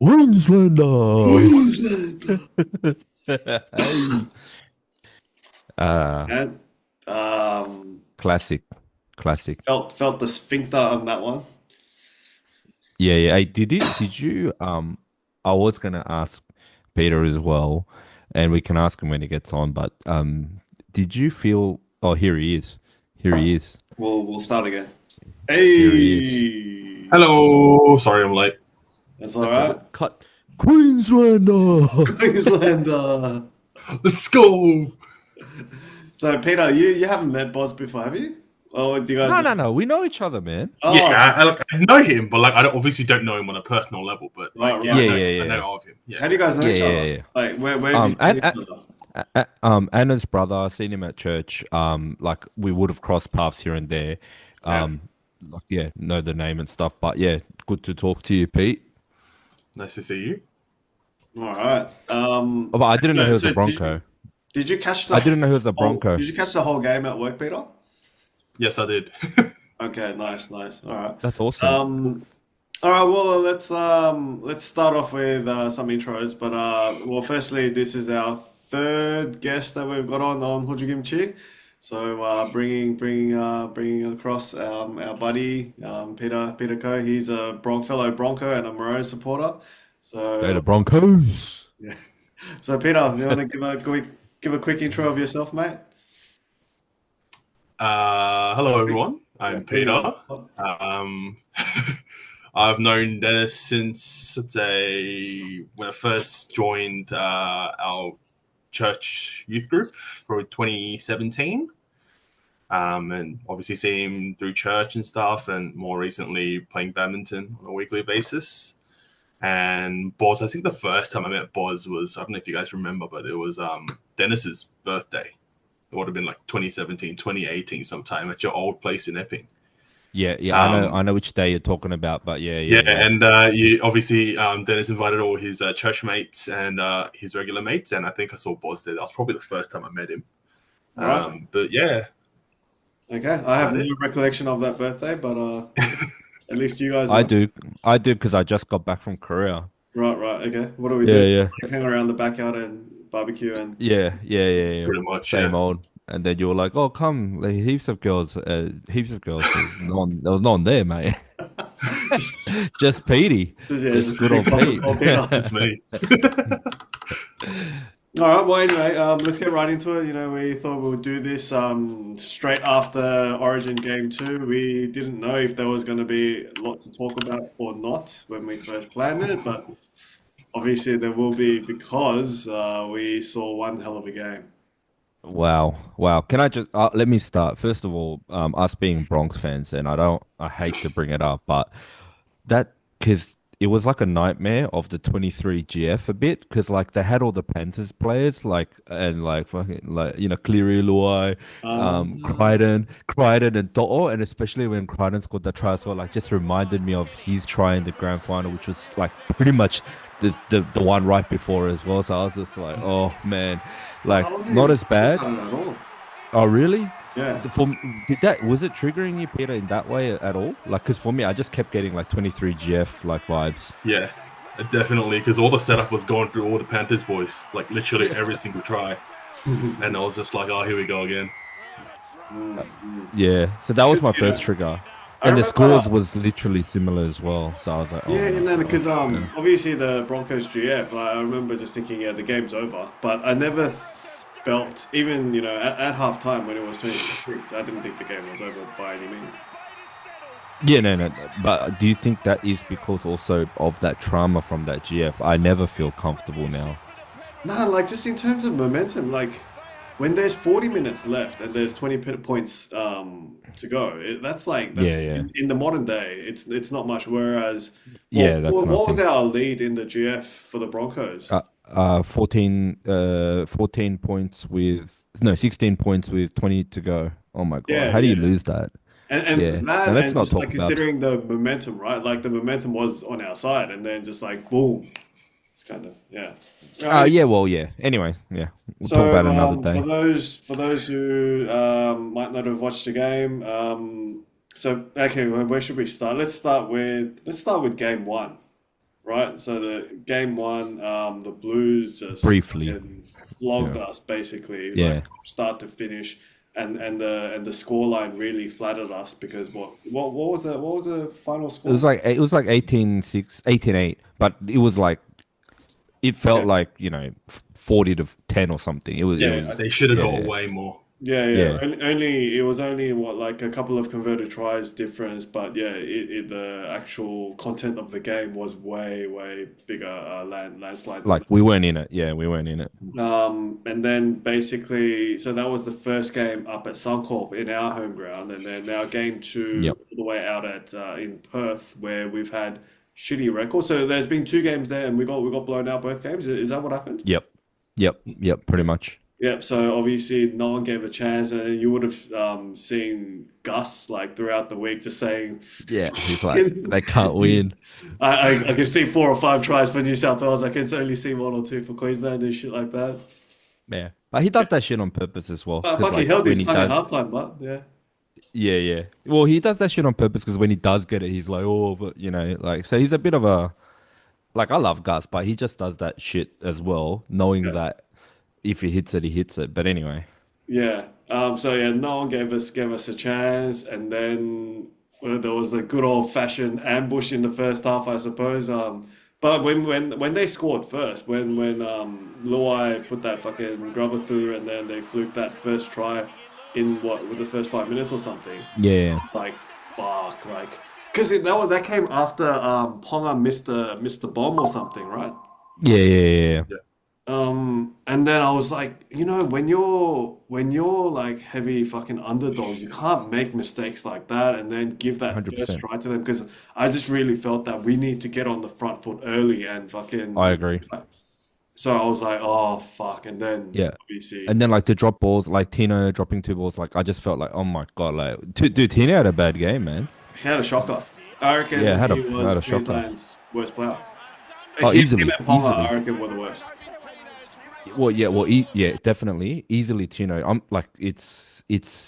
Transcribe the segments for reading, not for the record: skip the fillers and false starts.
Queenslander. Queensland. Hey. Uh, And um, classic, classic. felt the sphincter on that one. Yeah, yeah. Hey, did you I was gonna ask Peter as well, and we can ask him when he gets on, but did you feel oh here he is. Here he is. We'll start again. Here he is. Hey, Hello. Sorry, I'm late. that's all That's all right. good. Cut Queenslander. Queenslander. Let's go. So Peter, you haven't met Boz before, have you? Oh, do you guys No, know? no, no. We know each other, man. Yeah, Oh, I know him, but like obviously don't know him on a personal level. But right, like, yeah, Yeah, right. yeah, I yeah. know of him. Yeah. How do you guys know Yeah, each yeah, other? yeah. Like, where have you seen And each other? Anna's brother, I seen him at church. Like we would have crossed paths here and there. Yeah. Like yeah, know the name and stuff. But yeah, good to talk to you, Pete. Nice to see you. All right. Oh, but I didn't know he was a So Bronco. did you catch the I didn't know he was a whole Bronco. did you catch the whole game at work, Peter? Yes, I did. Okay, nice, nice. All right. That's awesome. Um, all right. Well, let's start off with some intros. But well, firstly, this is our third guest that we've got on HojuKimchi. So bringing across our buddy Peter Ko. He's a fellow Bronco and a Maroon supporter. Go So to Broncos. yeah. So Peter, you want to give a quick intro of yourself, mate? Hello, everyone. Yeah, I'm bring it Peter. on. Um, I've known Dennis since, let's say, when I first joined our church youth group, probably 2017. And obviously seeing him through church and stuff, and more recently playing badminton on a weekly basis. And Boz, I think the first time I met Boz was, I don't know if you guys remember, but it was Dennis's birthday. It would have been like 2017, 2018, sometime at your old place in Epping. Yeah, yeah. Um, I know which day you're talking about. But yeah, yeah, yeah, yeah. and you obviously Dennis invited all his church mates and his regular mates, and I think I saw Boz there. That was probably the first time I met him. All right. But yeah, Okay. that's I have about no it. recollection of that birthday, but at least you guys I know. do. I do because I just got back from Korea. Right, right. Okay. What do we Yeah, do? yeah. Like hang around the backyard and barbecue and Yeah, yeah, yeah, yeah. Pretty much, Same yeah. old. And then you were like, "Oh, come, like, heaps of girls, heaps of girls." There was no one there, mate. Just Petey, just just good drink old from the Pete. floor, Peter. Just me. All right. Well, anyway, let's get right into it. You know, we thought we would do this straight after Origin Game 2. We didn't know if there was going to be a lot to talk about or not when we first planned it, but obviously there will be because we saw one hell of a game. Wow, wow. Can I just let me start? First of all, us being Bronx fans, and I hate to bring it up, but that because it was like a nightmare of the 23 GF a bit because like they had all the Panthers players like and like fucking like Cleary, Luai, Crichton and To'o, and especially when Crichton scored the try as well, like just reminded me of his try in the grand final, which was like pretty much the one right before as well. So I was just like, oh man, So like I wasn't not even as thinking bad. about it at all. Oh really? Yeah. For did that was it triggering you, Peter, in that way at all? Like, because for me, I just kept getting like 23 GF like vibes. Yeah, definitely. Because all the setup was going through all the Panthers boys, like literally every single try. And I was just like, oh, here we go again. Yeah, so that was my Yeah. first trigger, I and the remember. scores was literally similar as well. So I was like, oh Yeah, you my know, god. because Yeah. obviously the Broncos GF, like, I remember just thinking, yeah, the game's over. But I never felt, even at half time when it was 26, I didn't think the game was over by any means. Yeah, no, no. But do you think that is because also of that trauma from that GF? I never feel comfortable now. Nah, like just in terms of momentum, like when there's 40 minutes left and there's 20 points to go, that's like Yeah, that's yeah, in the modern day, it's not much. Whereas, yeah. That's what was nothing. our lead in the GF for the Broncos? 14 points with no 16 points with 20 to go. Oh my god, Yeah, how do you yeah. lose that? And Yeah, that, now let's and not just talk like about. considering the momentum, right? Like the momentum was on our side, and then just like boom, it's kind of yeah. Right. Yeah, well, yeah. Anyway, yeah, we'll talk about So it another for day. those who might not have watched the game, so okay, where should we start? Let's start with game one, right? So the game one, the Blues just Briefly. fucking flogged Yeah. us basically, like Yeah. from start to finish, and the scoreline really flattered us because what was the final score? It was like 18-6, 18-8, but it was like it Yeah, felt like, 40-10 or something. It yeah, was They should have got yeah. way more. yeah, yeah. Yeah. Only it was only what like a couple of converted tries difference, but yeah, the actual content of the game was way bigger landslide than Like we weren't in it. Yeah, we weren't in it. that. And then basically, so that was the first game up at Suncorp in our home ground, and then now game two Yep. all the way out at in Perth where we've had shitty records. So there's been two games there, and we got blown out both games. Is that what happened? Yep. Yep, pretty much. Yep, so obviously no one gave a chance, and you would have seen Gus like throughout the week just saying, Yeah, he's like they can't win. I can see 4 or 5 tries for New South Wales. I can only see 1 or 2 for Queensland and shit like that. Yeah. But he does that shit on purpose as well. Because Fuck, he like held when his he tongue at does halftime, but yeah. yeah, yeah. Well, he does that shit on purpose because when he does get it, he's like, oh, but like so he's a bit of a like I love Gus, but he just does that shit as well, knowing Yeah. that if he hits it, he hits it. But anyway. Yeah. So yeah, no one gave us a chance, and then there was the good old fashioned ambush in the first half, I suppose. But when they scored first, when Luai put that fucking grubber through, and then they fluked that first try in what with the first 5 minutes or something, Yeah. it's like fuck, like because that came after Ponga missed the bomb or something, right? Yeah. Yeah. And then I was like, when you're like heavy fucking underdogs, you can't make mistakes like that and then give that first 100%. try to them because I just really felt that we need to get on the front foot early and I fucking. agree. So I was like, oh fuck, and then Yeah. obviously, And then like the drop balls, like Tino dropping 2 balls, like I just felt like, oh my God, like dude, Tino had a bad game, man. he had a shocker. I Yeah, reckon he was had a shocker. Queensland's worst player. Oh, Him easily, and Ponga, I easily. reckon, were the worst. Yeah, definitely, easily Tino. I'm like, it's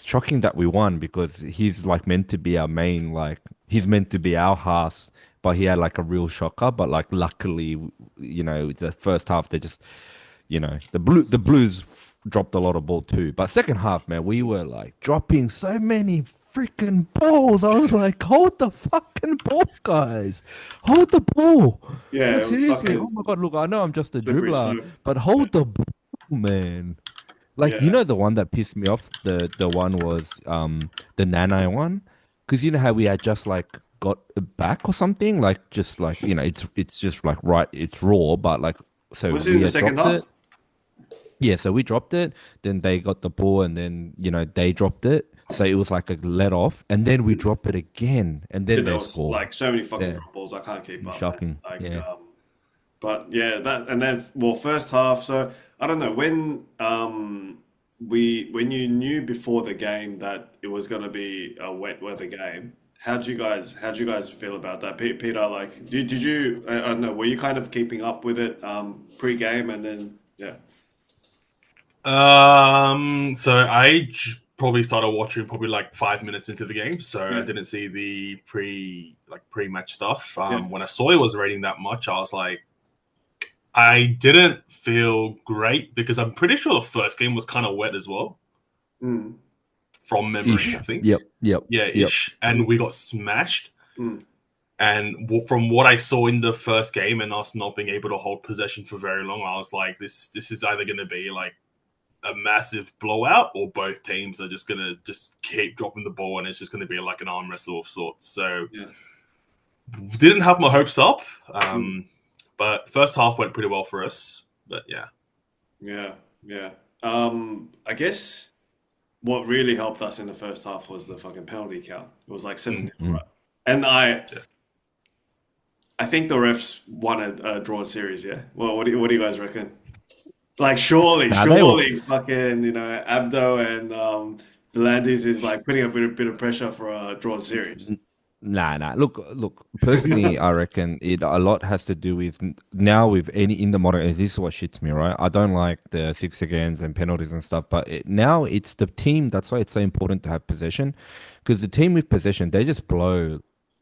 shocking that we won because he's like meant to be our main, like he's meant to be our Haas, but he had like a real shocker. But like, luckily, the first half they just, the Blues dropped a lot of ball too. But second half, man, we were like dropping so many freaking balls. I was like, hold the fucking ball, guys, hold the ball. Yeah, Like it was seriously, oh fucking my God, look, I know I'm just a slippery dribbler, slope. but hold the ball, man. Like Yeah. the one that pissed me off, the one was the Nano one, because you know how we had just like got it back or something, like just like it's just like right, it's raw, but like so Was it in we the had second dropped it. half? Yeah, so we dropped it, then they got the ball, and then they dropped it. So it was like a let off, and then we drop it again, and Yeah, then there they was score. like so many fucking Yeah, drop balls. I can't keep up, man. shocking. Like, Yeah. but yeah, that and then well, first half. So I don't know when when you knew before the game that it was going to be a wet weather game. How'd you guys feel about that, Peter? Like, did you? I don't know. Were you kind of keeping up with it pre-game and then yeah, So probably started watching probably like 5 minutes into the game, so I yeah, didn't see the pre-match stuff. yeah, When I saw it was rating that much, I was like, I didn't feel great because I'm pretty sure the first game was kind of wet as well, mm, from memory, Ish. I think. Yep. Yep. Yeah, Yep. ish, and we got smashed. mm, And from what I saw in the first game and us not being able to hold possession for very long, I was like, this is either going to be like a massive blowout or both teams are just going to just keep dropping the ball and it's just going to be like an arm wrestle of sorts. So yeah, didn't have my hopes up, mm, but first half went pretty well for us. But yeah. yeah, yeah. I guess what really helped us in the first half was the fucking penalty count. It was like 7-0, Mm. right? And I Yeah. I think the refs won a drawn series, yeah. Well, what do you guys reckon? Like, surely, Now they were. surely, fucking, Abdo and Volandis is like putting a bit of pressure for a drawn series. Nah. Look. Personally, I reckon it a lot has to do with now with any in the modern. This is what shits me, right? I don't like the 6 against and penalties and stuff, but now it's the team. That's why it's so important to have possession, because the team with possession they just blow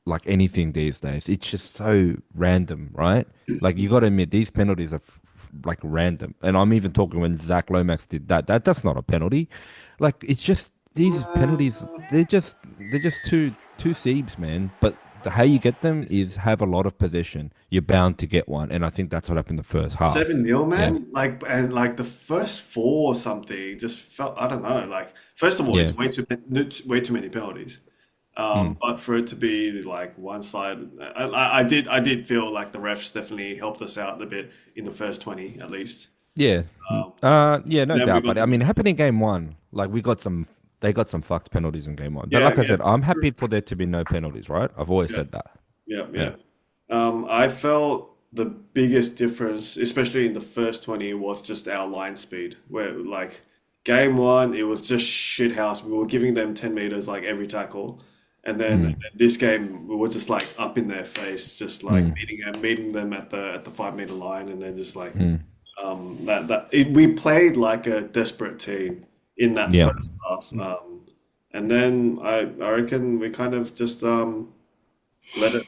like anything these days. It's just so random, right? Like you got to admit these penalties are like random. And I'm even talking when Zach Lomax did that. That's not a penalty. Like it's just these penalties. They're just two seams, man. But how you get them is have a lot of possession. You're bound to get one, and I think that's what happened in the first half. 7-0, Yeah, man. Like and like the first four or something just felt I don't know. Like first of all, yeah. it's way too many penalties. Mm. But for it to be like one side, I did feel like the refs definitely helped us out a bit in the first 20 at least. Yeah. Um, Yeah, no then we doubt. got But I mean, it happened in game one. Like they got some fucked penalties in game one. But yeah, like I yeah, said, I'm happy for there to be no penalties, right? I've always yeah, said that. yeah, Yeah. yeah. I felt the biggest difference, especially in the first 20, was just our line speed. Where like game one, it was just shit house. We were giving them 10 meters like every tackle. And then Mm. this game, we were just like up in their face, just like Mm. meeting them at the 5 meter line, and then just like Mm. we played like a desperate team in that Yeah. first half. And then I reckon we kind of just let it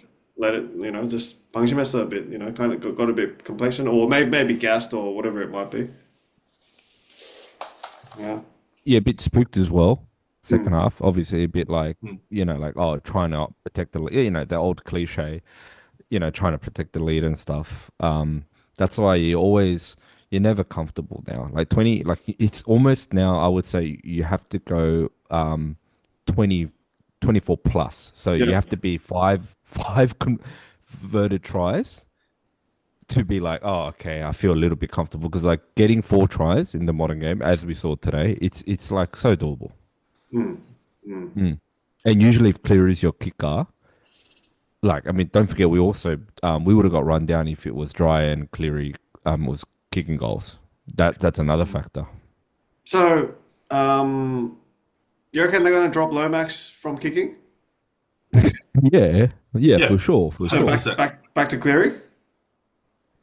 just puncture mess a bit, kind of got a bit complexion, or maybe gassed or whatever it might be. Yeah. Yeah, a bit spooked as well. Second Mm. half, obviously a bit like, Hmm. like, oh, trying to protect the, the old cliche, trying to protect the lead and stuff. That's why you're never comfortable now. Like 20, like it's almost now, I would say you have to go 20, 24 plus. So you Yeah. have to be five converted tries to be like, oh, okay, I feel a little bit comfortable because like getting 4 tries in the modern game, as we saw today, it's like so doable. Mm. Mm. Mm. And usually, if Clear is your kicker, like I mean, don't forget we also we would have got run down if it was dry and Cleary was kicking goals. That's another factor. So, you reckon they're going to drop Lomax from kicking next year? Yeah, yeah, Yeah, for sure, for So sure. back 100%. back to Cleary?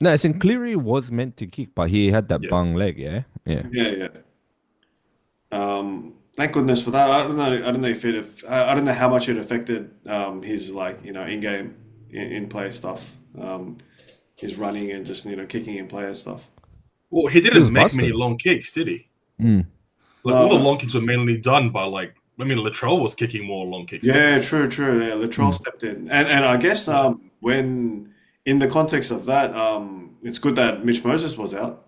No, as in Cleary was meant to kick, but he had that Yeah. bung leg. Yeah, yeah, Yeah, yeah. Thank goodness for that. I don't know. I don't know I don't know how much it affected his like in-game in-play stuff. His running and just kicking in play and stuff. Well, he he was didn't make many busted. long kicks, did he? Mm. Like all the No, long kicks were mainly done by like. I mean, Latrell was kicking more long kicks than yeah, him. true, true. Yeah, Latrell Mm. stepped in, and I guess Yeah. when in the context of that, it's good that Mitch Moses was out.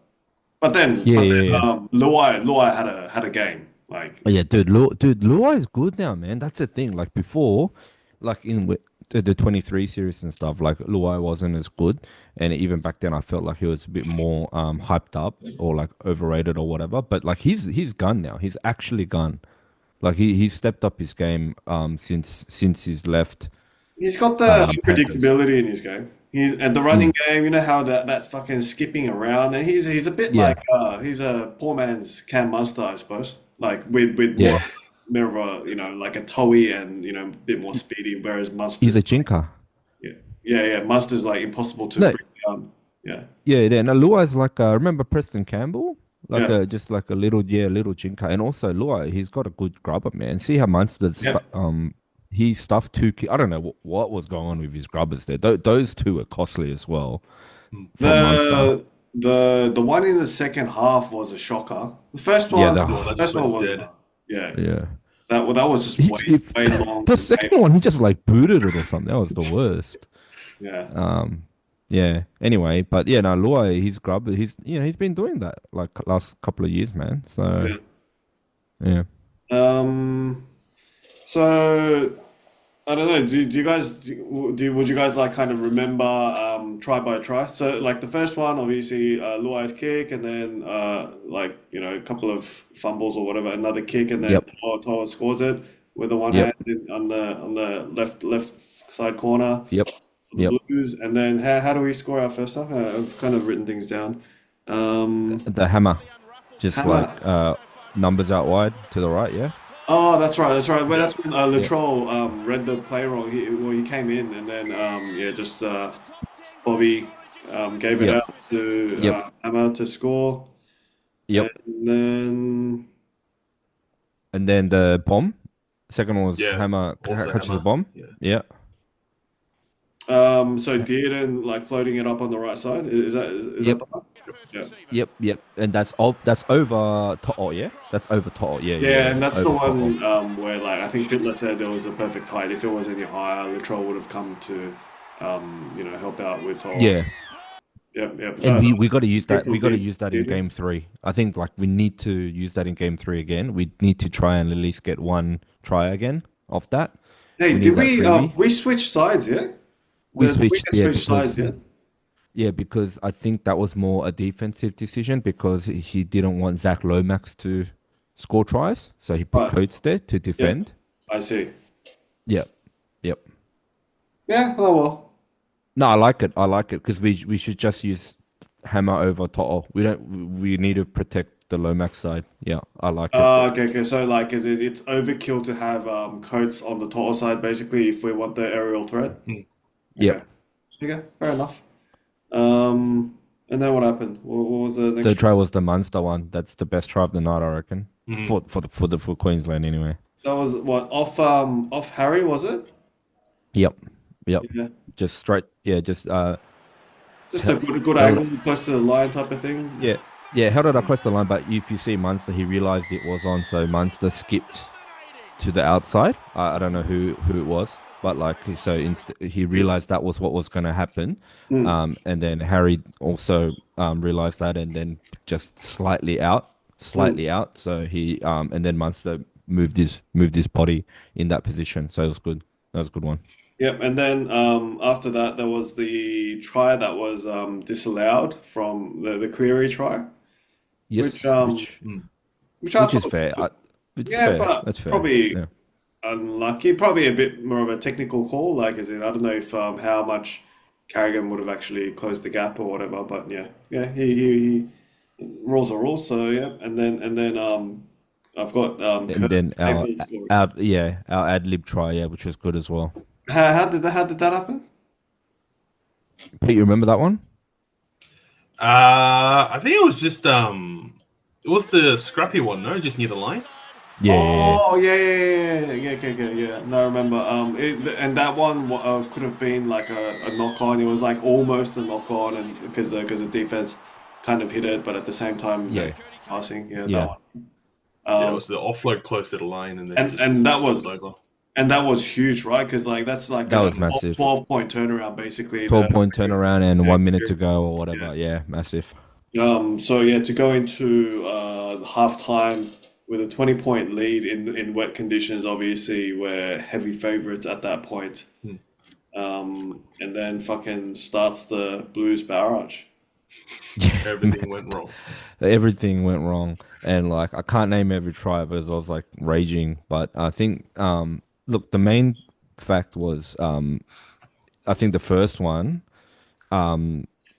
But then, Yeah, yeah, yeah. Luai had a game like Oh, yeah, dude, Luai is good now, man. That's the thing. Like before, like in the 23 series and stuff, like Luai wasn't as good, and even back then, I felt like he was a bit more hyped up or like overrated or whatever. But like he's gone now. He's actually gone. Like he's stepped up his game since he's left he's got the Panthers. unpredictability in his game. He's at the running Mm. game. You know how that's fucking skipping around, and he's a bit Yeah, like he's a poor man's Cam Munster, I suppose. Like with more yeah. more of a like a Toey and a bit more speedy, whereas He's a Munster's chinker. yeah yeah Munster's like impossible to No, bring down. Yeah yeah, yeah. No, Luai's like remember Preston Campbell? Like yeah a just like a little little chinker, and also Luai, he's got a good grubber, man. See how Munster yeah. he stuffed I don't know what was going on with his grubbers there. Those two are costly as well Hmm. from Munster. The one in the second half was a shocker. The first Yeah, one, the Well, that just first one went was dead. yeah. yeah. That was just He, if way long the and way second one, he just like booted it or something. That was the worst. yeah. Yeah. Anyway, but yeah, no, Luai, he's grubber. He's been doing that like last couple of years, man. So Yeah. yeah. Um. So I don't know. Do you guys would you guys like kind of remember try by try? So like the first one, obviously Luai's kick, and then like a couple of fumbles or whatever, another kick, and then Yep. Toa scores it with the one Yep. hand on the left side corner Yep. for the Yep. Blues. And then how do we score our first half? I've kind of written things down. The hammer, just like Hammer. numbers out wide to the right. Yeah. Oh, that's right. That's right. Well, Yeah. that's when Yeah. Latrell read the play wrong. He came in and then yeah, just Bobby gave it Yep. out to Yep. Hammer to score, and Yep. then And then the bomb. Second one was Yeah. hammer Also catches the Hammer. bomb. Yeah. Yeah. So Dearden like floating it up on the right side. Is that Yep, the one? Yeah. yep. And that's over To'o, yeah? That's over To'o. Yeah, Yeah. and that's the Over To'o. one where like I think Fitler said there was a perfect height. If it was any higher, Latrell would have come to help out with Toro. Yeah. Yep. And No, we got to use that. careful, We got to use that in Dearden. game three. I think like we need to use that in game three again. We need to try and at least get one try again off that. Hey, We need did that freebie. we switch sides, yeah? We The switched, wickets yeah, switched sides, because yeah? I think that was more a defensive decision because he didn't want Zach Lomax to score tries, so he put Right. Coates there to Yep. defend. I see. Yep, yep. Yeah, oh well. No, I like it. I like it because we should just use Hammer over To'o. We don't. We need to protect the Lomax side. Yeah, I like it. Okay. So like is it's overkill to have coats on the Toro side basically if we want the aerial threat? Mm. Okay. Yep. Okay, fair enough. And then what happened? What was the next Third try? try was the Munster one. That's the best try of the night, I reckon. Mhm. For Queensland anyway. That was what off Harry, was it? Yep. Yep. Yeah. Just straight. Yeah. Just Just a held, good held angle, close to the line type of thing. Yeah, held it across the line. But if you see Munster, he realised it was on, so Munster skipped to the outside. I don't know who it was, but like so, he realised that was what was going to happen, Mm, and then Harry also realised that, and then just mm. slightly out. So he and then Munster moved his body in that position. So it was good. That was a good one. Yep. And then after that, there was the try that was disallowed from the Cleary try, which Yes, Mm. which I which is thought, fair. Which is yeah, fair. but That's fair. probably Yeah. unlucky. Probably a bit more of a technical call. Like, as in, I don't know if how much Carrigan would have actually closed the gap or whatever. But yeah, rules are rules. So yeah, and then I've got And Kurt then Capel scoring. our ad lib try, yeah, which was good as well. How did that happen? Pete, you remember that one? I think it was just it was the scrappy one, no, just near the line. Yeah. Oh yeah. Okay. Yeah. No, I remember. And that one could have been like a knock on. It was like almost a knock on, and because the defense kind of hit it, but at the same time, Yeah. passing. Yeah, that Yeah. one. Yeah, it Um, was the offload close to the line, and then and just and that stomped was over. and that was huge, right? Because like that's like That a was massive. 12 point turnaround, basically. 12-point turnaround and Yeah, 1 minute to go or whatever. yeah. Yeah, massive. So yeah, to go into halftime with a 20-point lead in wet conditions, obviously we're heavy favorites at that point. Hmm. And then fucking starts the Blues barrage. Yeah, Everything went wrong. everything went wrong. And like I can't name every try because I was like raging. But I think look, the main fact was I think the first one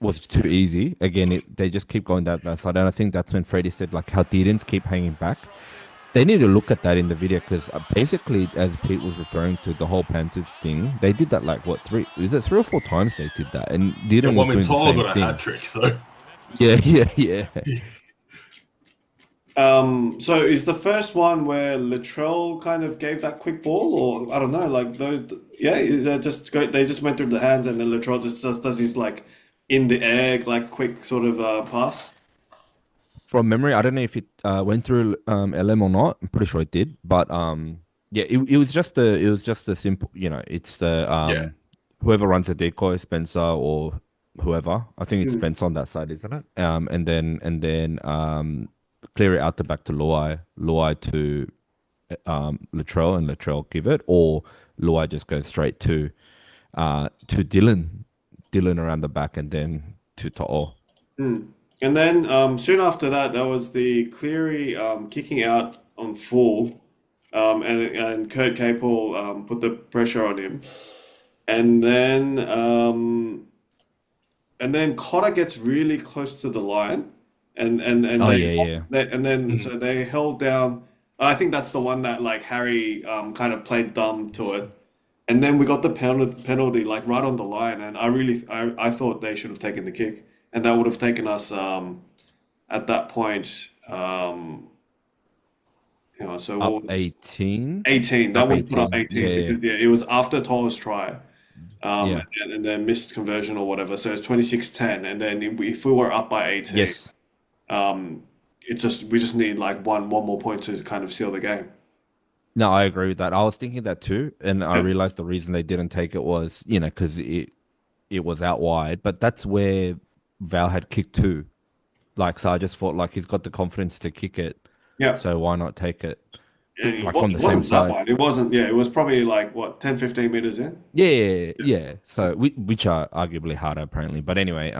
was too easy. Again, they just keep going down that side. And I think that's when Freddie said like how Deedens keep hanging back. They need to look at that in the video because basically, as Pete was referring to the whole Panthers thing, they did that like what three? Is it 3 or 4 times they did that? And Yeah, Dearden well, was I mean, doing the Tyler same got a hat thing. trick, so Yeah, yeah. So is the first one where Latrell kind of gave that quick ball, or I don't know, like those, yeah, they just went through the hands, and then Latrell just does his like in the air, like quick sort of pass. From memory, I don't know if it went through LM or not. I'm pretty sure it did, but yeah, it was just a simple, it's the yeah. whoever runs a decoy, Spencer or whoever. I think it's Hmm. Spencer on that side, isn't it? And then clear it out the back to Luai to Latrell, and Latrell give it, or Luai just goes straight to Dylan around the back, and then to To'o. Hmm. And then soon after that, there was the Cleary kicking out on full, and Kurt Capel put the pressure on him, and then Cotter gets really close to the line, and Oh yeah, yeah, and then Mhm. so they held down. I think that's the one that like Harry kind of played dumb to it, and then we got the penalty like right on the line, and I thought they should have taken the kick, and that would have taken us at that point. So up what was 18, 18? That up would have put up 18. Yeah, 18 yeah, because yeah, it was after Tola's try. Yeah. and then missed conversion or whatever. So it's 26-10. And then if we were up by 18, Yes. it's just we just need like one more point to kind of seal the game. No, I agree with that. I was thinking that too, and I Yeah, realized the reason they didn't take it was, because it was out wide. But that's where Val had kicked too. Like, so I just thought like he's got the confidence to kick it, yeah. so why not take it? And Like from it the same wasn't that side. wide. It wasn't, yeah, it was probably like what, 10, 15 meters in? Yeah, yeah, yeah. So which are arguably harder apparently. But anyway,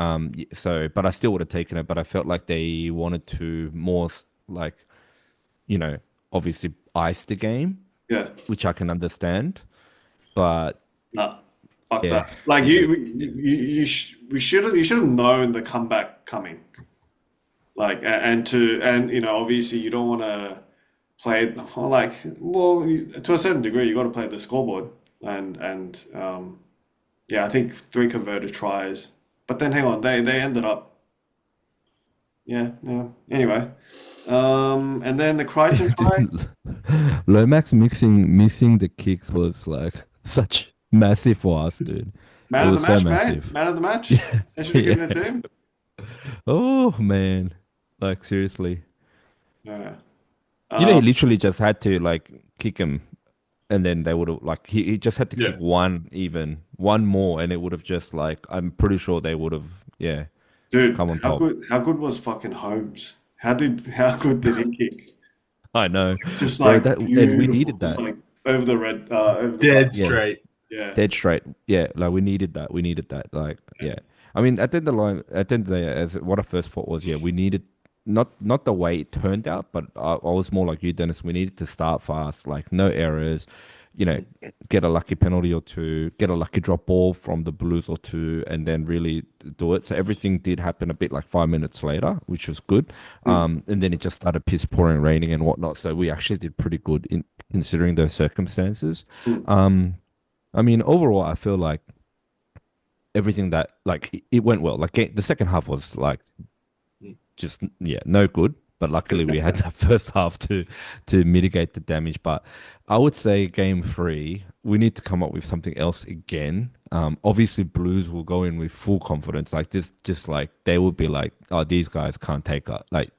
so but I still would have taken it. But I felt like they wanted to more like you know obviously ice the game, Yeah. which I can understand. But No, fuck yeah, that. Like yeah, you should have known the comeback coming. Like and obviously you don't want to play like well to a certain degree you got to play the scoreboard and yeah I think three converted tries, but then hang on they ended up yeah anyway and then the Crichton try, Dude, Lomax missing the kicks was like such massive for us, dude. It man of the was so match, mate, massive. man of the match. Yeah, They should have yeah. given it to him. Oh man, like seriously. Yeah. He Um, literally just had to like kick him, and then they would have like he just had to Yeah. kick one more, and it would have just like I'm pretty sure they would have dude, come on top. how good was fucking Holmes? How good did he kick? I know, Just bro. like That and we beautiful, needed just that. like over the bar. Dead Yeah, straight. Yeah, dead straight. Yeah, like we needed that. We needed that. Like yeah. I mean, at the end of the line, at the end of the day, as what I first thought was, yeah, we needed not the way it turned out, but I was more like you, Dennis. We needed to start fast, like no errors, get a lucky penalty or two, get a lucky drop ball from the Blues or two, and then really do it. So everything did happen a bit like 5 minutes later, which was good. mm, And then it just started piss pouring, raining and whatnot. So we actually did pretty good in considering those circumstances. mm. Um, I mean, overall, I feel like everything that like it went well. Like the second half was like just yeah, no good. But luckily we had that first half to mitigate the damage. But I would say game three, we need to come up with something else again. Obviously Blues will go in with full confidence. Like this, just like they will be like, oh, these guys can't take us. Like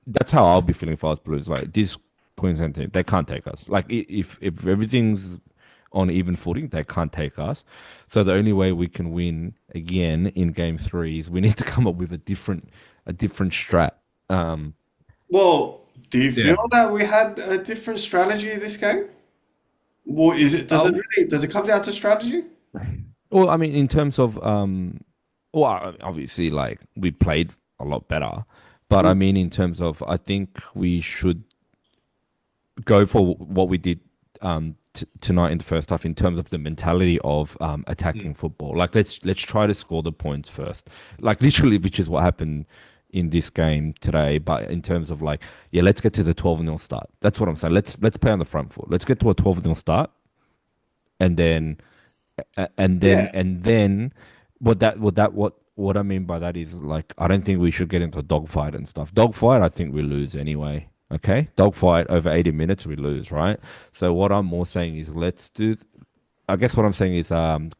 that's how I'll be feeling for us Blues. Like this Queensland team, they can't take us. Like if everything's on even footing, they can't take us. So the only way we can win again in game three is we need to come up with a different strat. Um, Well, do you Yeah. feel that we had a different strategy this game? Well, is it oh, does it come down to strategy? well, I mean, in terms of well, obviously, like we played a lot better, but I Mm, mean, in terms of, I think we should go for what we did tonight in the first half in terms of the mentality of Mm. attacking football. Like let's try to score the points first. Like literally, which is what happened in this game today. But in terms of like, yeah, let's get to the 12-0 start. That's what I'm saying. Let's play on the front foot. Let's get to a 12-0 start, and then yeah. and then what I mean by that is like I don't think we should get into a dogfight and stuff. Dogfight, I think we lose anyway. Okay, dogfight over 80 minutes we lose, right? So what I'm more saying is let's do. I guess what I'm saying is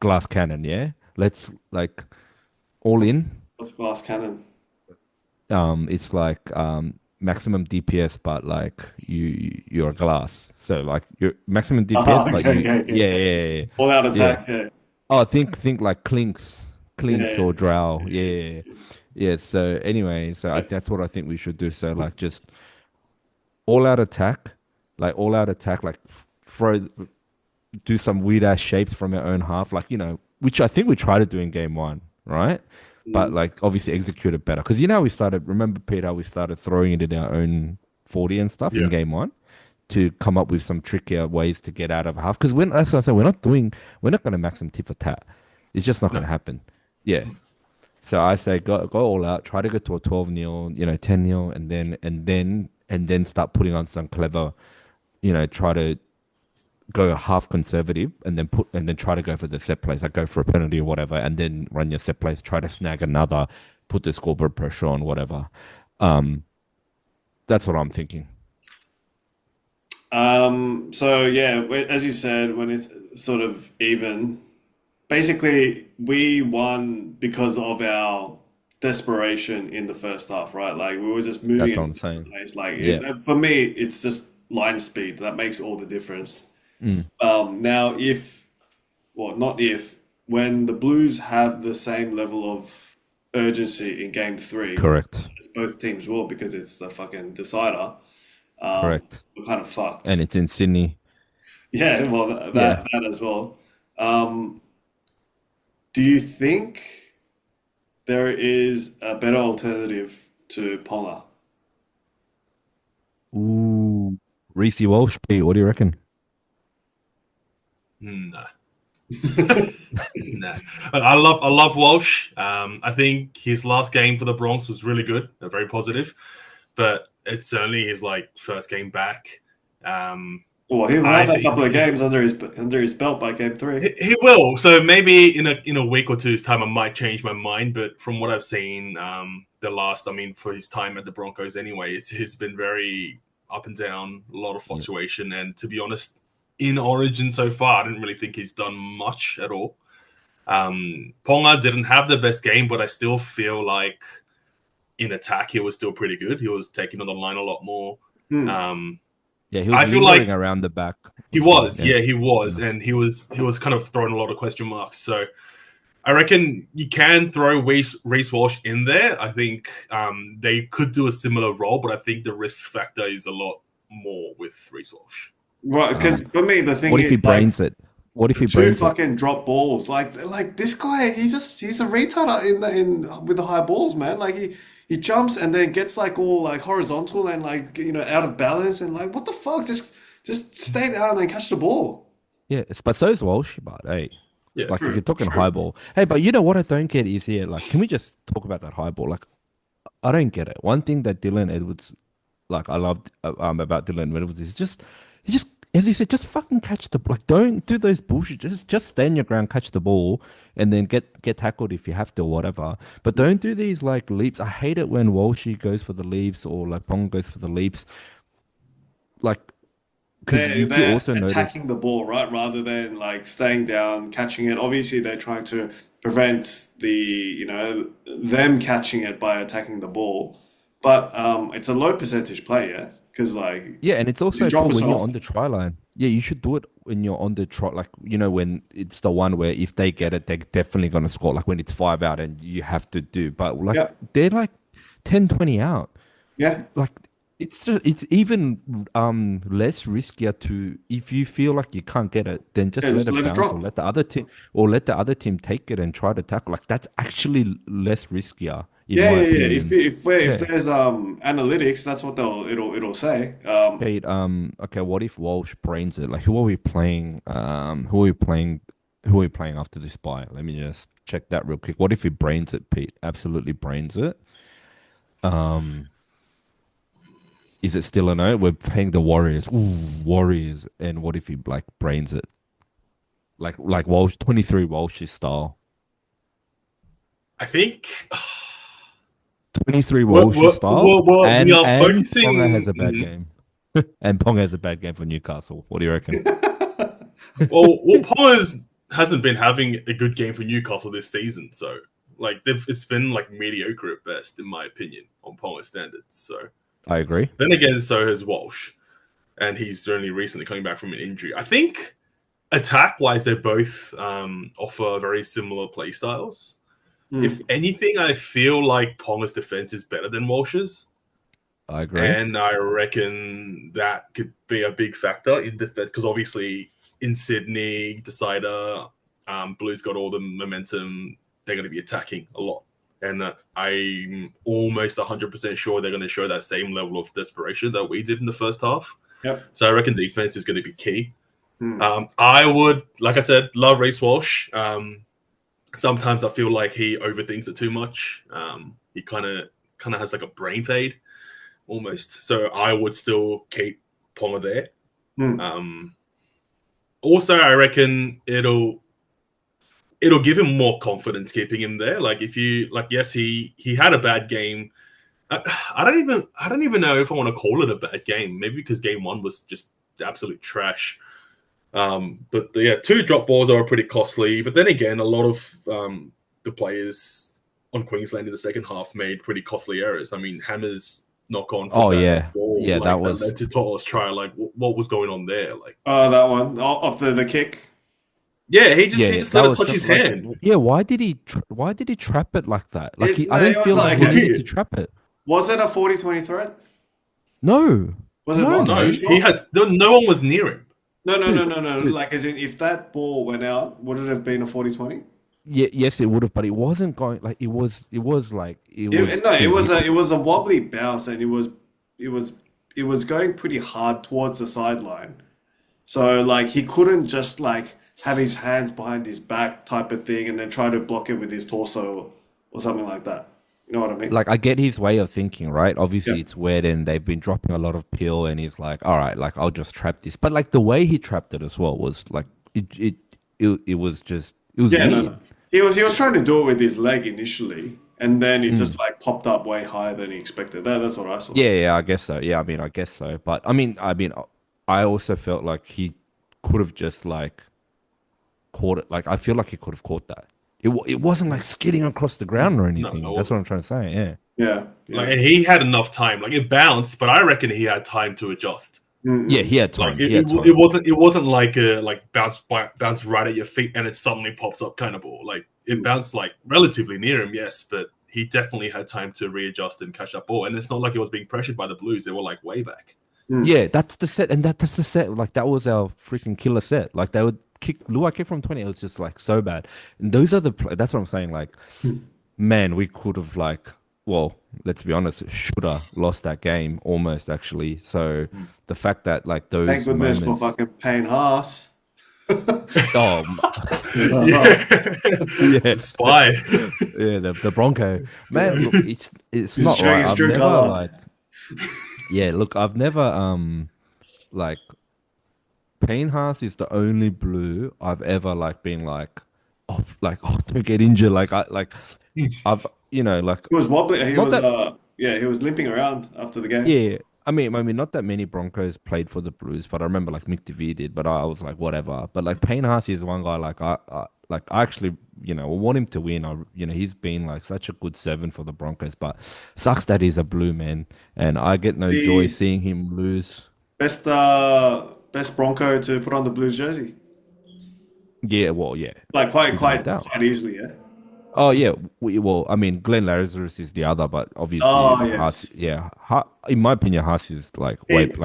glass cannon. Yeah, let's like all What's in. what's glass cannon? It's like maximum DPS, but like you're a glass. So like your maximum DPS, but Okay, you okay, okay, yeah okay. yeah yeah. All out Yeah. attack. Yeah, Oh, think like yeah, Clinks or Drow. Yeah, yeah, yeah. Yeah, so anyway, so yeah. that's what I think we should do. So like just all out attack, all out attack, like throw, do some weird ass shapes from our own half, like which I think we tried to do in game one, right? But Mm, like obviously execute it better because we started. Remember, Peter, we started throwing it in our own 40 and stuff in Yeah. game one to come up with some trickier ways to get out of a half. Because that's what I said, we're not going to max them tit for tat. It's just not going No. to happen. Yeah. So I say go all out, try to get to a 12-0, 10-0, and then start putting on some clever, try to go half conservative and then try to go for the set plays, like go for a penalty or whatever, and then run your set plays, try to snag another, put the scoreboard pressure on, whatever. Um, that's what I'm thinking. So yeah, as you said, when it's sort of even, basically we won because of our desperation in the first half, right? Like we were just moving That's at what a I'm different saying. pace. Like Yeah. for me, it's just line speed that makes all the difference. Mm, Now, if well, not if when the Blues have the same level of urgency in Game Three, correct. as both teams will because it's the fucking decider. Correct. We're kind of And fucked. it's in Sydney. Yeah, well, Yeah. that as well. Um, do you think there is a better alternative to Ponga? Ooh. Reese Walsh, Pete, what do you reckon? No. No, I love Walsh. I think his last game for the Bronx was really good, very positive, but it's only his like first game back. Um, Well, he'll I have a think couple of games under his belt by Game Three. he will. So maybe in a week or two's time, I might change my mind. But from what I've seen, the last, I mean, for his time at the Broncos, anyway, it's been very up and down, a lot of Yeah. fluctuation. And to be honest, in Origin so far, I didn't really think he's done much at all. Ponga didn't have the best game, but I still feel like in attack he was still pretty good. He was taking on the line a lot more. Hmm. Um, Yeah, he was I feel like lingering around the back he as well. was, Yeah. yeah, he was, Yeah. and he was kind of throwing a lot of question marks. So I reckon you can throw Reece Walsh in there. I think they could do a similar role, but I think the risk factor is a lot more with Reece Walsh. Right, because Um, for me the thing what if he is like brains it? What if the he two brains it? fucking drop balls. Like this guy, he's a retard in with the high balls, man. Like he jumps and then gets like all like horizontal and like out of balance and like what the fuck? Just stay down and catch the ball. Yeah, but so is Walsh, but hey, Yeah, like if you're True, talking high true. ball, hey, but you know what I don't get is here, like, can we just talk about that high ball? Like, I don't get it. One thing that Dylan Edwards, like, I loved about Dylan Edwards is just, he just, as you said, just fucking catch the, like, don't do those bullshit. Just stay in your ground, catch the ball, and then get tackled if you have to or whatever. But don't do these like leaps. I hate it when Walshy goes for the leaps or like Pong goes for the leaps, like, because if you They're also notice. attacking the ball, right? Rather than like staying down, catching it. Obviously, they're trying to prevent them catching it by attacking the ball. But it's a low percentage play, yeah? Because like Yeah, and it's you also drop for it when so you're on the often. try line. Yeah, you should do it when you're on the try. Like, when it's the one where if they get it, they're definitely going to score. Like when it's five out and you have to do. But like, Yeah, they're like 10, 20 out. yeah. Like, it's even less riskier to, if you feel like you can't get it, then just Yeah, let just it let it bounce or drop. let the other team take it and try to tackle. Like that's actually less riskier, in Yeah, my yeah, yeah. opinion. If Yeah. there's analytics, that's what it'll say. Kate, okay, what if Walsh brains it? Like, who are we playing? Who are we playing? Who are we playing after this bye? Let me just check that real quick. What if he brains it, Pete? Absolutely brains it. Um, is it still a no? We're playing the Warriors. Ooh, Warriors. And what if he like brains it? Like Walsh, 23 Walsh's style. I think 23 Walsh's style. we And are and Ponga has focusing. a bad game. And Ponga has a bad game for Newcastle. What do you reckon? Well, Palmer's hasn't been having a good game for Newcastle this season, so like it's been like mediocre at best, in my opinion, on Palmer standards. So I agree. then again, so has Walsh, and he's only recently coming back from an injury. I think attack wise, they both offer very similar play styles. If Hmm. anything, I feel like Palmer's defense is better than Walsh's. I agree. And I reckon that could be a big factor in defense because obviously in Sydney, decider, Blues got all the momentum. They're going to be attacking a lot. And I'm almost 100% sure they're going to show that same level of desperation that we did in the first half. Yep. So I reckon defense is going to be key. Hmm. I would, like I said, love Reece Walsh. Sometimes I feel like he overthinks it too much. He kind of has like a brain fade almost. So I would still keep Ponga there. Hmm. Um, Also, I reckon it'll give him more confidence keeping him there. Like if you like, yes, he had a bad game. I don't even know if I want to call it a bad game. Maybe because game one was just absolute trash. But yeah, two drop balls are pretty costly. But then again, a lot of the players on Queensland in the second half made pretty costly errors. I mean, Hammer's knock on for Oh that yeah, ball, yeah. That like that was led to Toto's try. Like, what was going on there? Like, Oh, that one off the kick. yeah, yeah, he yeah. just That let it was touch his like hand. yeah. Why did he trap it like that? Like It I no, didn't it was feel like like he needed to trap it. was it a 40-20 threat? No, Was it no, not? Are No, you man. he sure? had no one was near him. No, no, no, Dude, no, no. dude. Like, as in, if that ball went out, would it have been a 40-20? Yeah, yes, it would have, but it wasn't going like it was. It was like it was. No, Dude, he it was a wobbly bounce, and it was it was going pretty hard towards the sideline. So like he couldn't just like have his hands behind his back type of thing, and then try to block it with his torso or something like that. You know what I mean? like I get his way of thinking, right? Yeah. Obviously, it's weird, and they've been dropping a lot of peel, and he's like, all right, like I'll just trap this. But like the way he trapped it as well was like it was just it was Yeah, no, no. weird. He was trying to do it with his leg initially, and then it just Mm. like popped up way higher than he expected. That's what I saw. Yeah, yeah, I guess so. Yeah, I mean, I guess so. But I mean, I also felt like he could have just like caught it. Like I feel like he could have caught that. It wasn't like skidding across the ground or No, it anything. That's what wasn't. I'm trying to say. Yeah. Yeah, Like, yeah. and he had enough time. Like, it bounced, but I reckon he had time to adjust. Yeah, Mm-mm. he had Like, time. He had time. it wasn't like a bounce right at your feet and it suddenly pops up kind of ball. Like, it Mm. bounced like relatively near him, yes, but he definitely had time to readjust and catch that ball. And it's not like he was being pressured by the Blues; they were like way back. Mm. Yeah, that's the set, and that's the set. Like that was our freaking killer set. Like they would kick Luai kick from 20. It was just like so bad. And those are that's what I'm saying. Like, man, we could have like, well, let's be honest, should have lost that game almost actually. So Mm. the fact that like Thank those goodness for moments, fucking Payne Haas. oh Yeah, yeah, the spy. yeah, the Bronco, Yeah. man. Look, it's He's not showing right. his I've true never color. like, yeah, look, I've never like. Payne is the only blue I've ever like been like oh don't get injured I've like He was wobbly. He not was that yeah, he was limping around after the game. yeah I mean not that many Broncos played for the Blues, but I remember like Mick DeVere did, but I was like whatever. But like Payne is one guy like I actually want him to win. He's been like such a good seven for the Broncos, but sucks that he's a blue man, and I get no joy The seeing him lose. best Bronco to put on the Blues jersey. Yeah, well, yeah, Like without a doubt. quite easily, yeah. Oh yeah, well, I mean, Glenn Lazarus is the other, but obviously, Oh Haas, yes. yeah, in my opinion, Haas is It,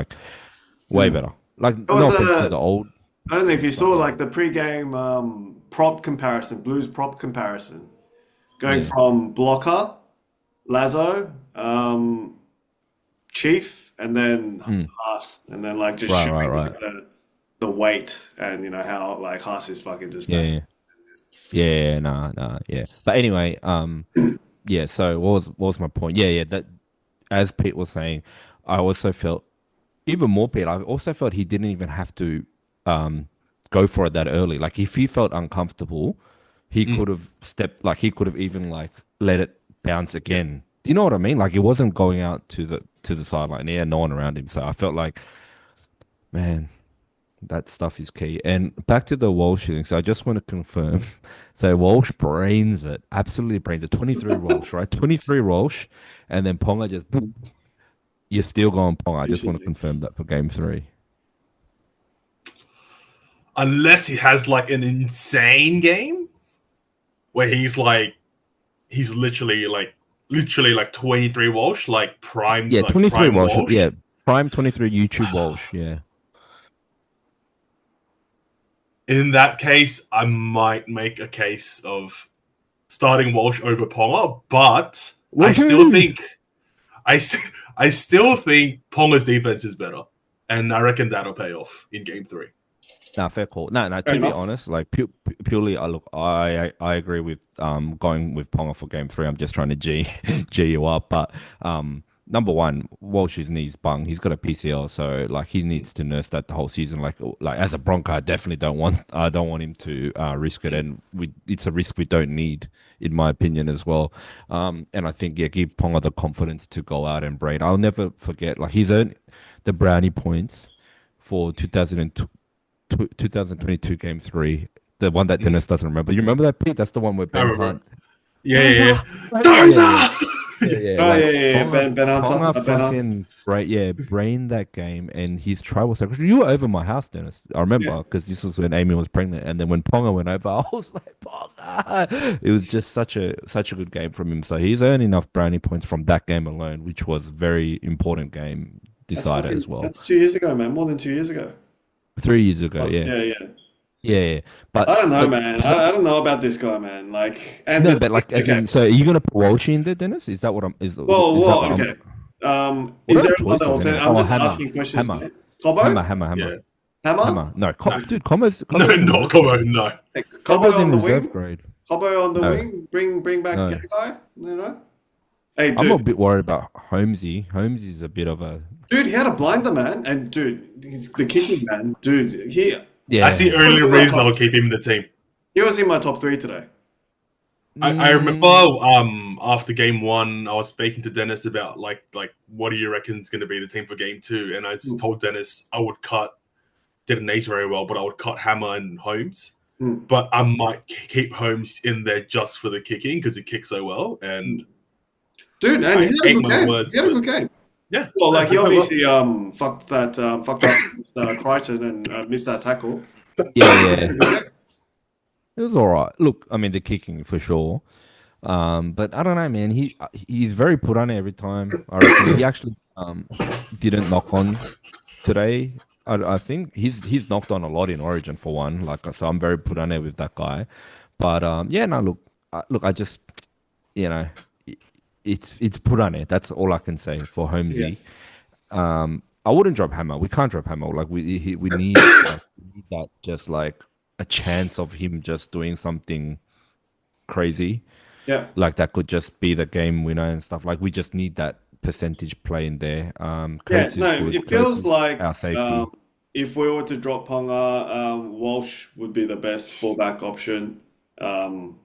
way better. Like, it no was offense to the a old, I don't know if you saw but like the pre-game prop comparison, Blues prop comparison, going yeah, from blocker, Lazo, Chief, and then mm, Haas, and then like just right, right, showing right, like the weight and how like Haas is fucking just yeah, massive. yeah, yeah, yeah, nah, nah, yeah. But anyway, yeah. So what was my point? Yeah, yeah. That as Pete was saying, I also felt even more Pete. I also felt he didn't even have to um go for it that early. Like if he felt uncomfortable, he Mm. could have stepped like he could have even like let it bounce Yeah. again. Do you know what I mean? Like it wasn't going out to the sideline. Yeah, no one around him. So I felt like, man, that stuff is key. And back to the Walsh thing. So I just want to confirm. So Walsh brains it, absolutely brains it. 23 Walsh, right? 23 Walsh, and then Ponga just boom. You're still going Ponga. I His just want to confirm feelings. that for game three. Unless he has like an insane game where he's literally like 23 Walsh, Yeah, like 23 prime Walsh. Walsh. Yeah, prime 23 YouTube Walsh. Yeah. In that case, I might make a case of starting Walsh over Ponga, but Woohoo! I, I still think Ponga's defense is better, and I reckon that'll pay off in game three. Nah, fair call. Nah, nah. Fair To be enough. honest, like purely, I look, I agree with going with Ponga for game three. I'm just trying to g you up, but number one, Walsh's knees bung. He's got a PCL, so like he needs to nurse that the whole season. Like as a Bronco, I don't want him to risk it, and it's a risk we don't need, in my opinion, as well. And I think yeah, give Ponga the confidence to go out and brain. I'll never forget like he's earned the brownie points for 2020 2022 game three, the one that Dennis doesn't remember. You remember that, Pete? That's the one where I Ben remember. Hunt. Yeah, yeah, Dozer! yeah. Right? Yeah, yeah, yeah. Dozer! Yeah, yeah. Oh Like yeah, yeah, yeah. Ben Hunter, Ponga Ben Hunt. fucking brained that game, and his try was like, you were over my house, Dennis. I Yeah, remember because this was when Amy was pregnant, and then when Ponga went over, I was like, Ponga. It was just such a good game from him. So he's earned enough brownie points from that game alone, which was a very important game decider as well. that's 2 years ago, man. More than 2 years ago. 3 years ago, Oh, yeah, yeah, yeah. yeah, yeah. I But don't know, look, man. it's not. I don't know about this guy, man. Like, and No, the but thing, like, as okay, in, so are you gonna put Walsh in there, Dennis? Is that what I'm? Is that what I'm? okay. What Is are the there another choices alternative? anyway? I'm Oh, just Hammer, asking questions, Hammer, mate. Cobo? Hammer. Yeah. Hammer? Hammer. No, No, dude, Combo's no, Combo's in not reserve Como. grade. No. Hey, Cobo Combo's on in the reserve wing? grade. Cobo on the No, wing? Bring back no. Gagai? You know? Hey, I'm a dude. bit worried about Holmesy. Holmesy's a bit of a Dude, he had a blinder, man. And dude, the kicking, man. Dude, That's the yeah. he was only in my reason I top. would keep him in the team. He was in my top three today. I remember Mm, after game one, I was speaking to Dennis about like what do you reckon is going to be the team for game two, and I just Hmm. told Dennis I would cut didn't age very well, but I would cut Hammer and Holmes, Hmm. but I might keep Holmes in there just for the kicking because he kicks so well, Hmm. and Dude, and he I had a ate good my game. He words, had a but good game. yeah, Well, like he no, well, obviously fucked up Crichton and missed that tackle. yeah, yeah. Good game. It was all right. Look, I mean, the kicking for sure. But I don't know, man. He's very put on it every time. I reckon he actually didn't knock on today. I think he's knocked on a lot in Origin for one. Like so, I'm very put on it with that guy. But yeah, no, look, I just you know, i- it's put on it. That's all I can say for Yeah, Holmesy. I wouldn't drop Hammer. We can't drop Hammer. Like we need we need that just like a chance of him just doing something crazy yeah, like that could just be the game winner and stuff. Like we just need that percentage play in there. yeah. Coates is No, good. it Coates feels is like our safety. if we were to drop Ponga, Walsh would be the best fullback option. Um,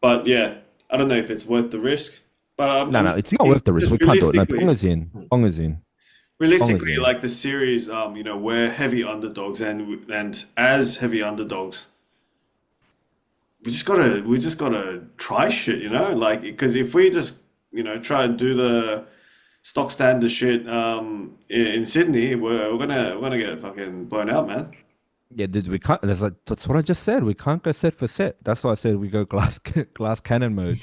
but yeah, I don't know if it's worth the risk. But No, I'm no, just it's not thinking, worth the risk. just We can't do it. No, realistically, Ponga's in. Ponga's in. Ponga's realistically, in. like the series, we're heavy underdogs, and as heavy underdogs, we just gotta try shit, like because if we just try to do the stock standard shit in Sydney, we're gonna get fucking blown out, man. Yeah, dude, we can't. That's what I just said. We can't go set for set. That's why I said we go glass glass cannon mode.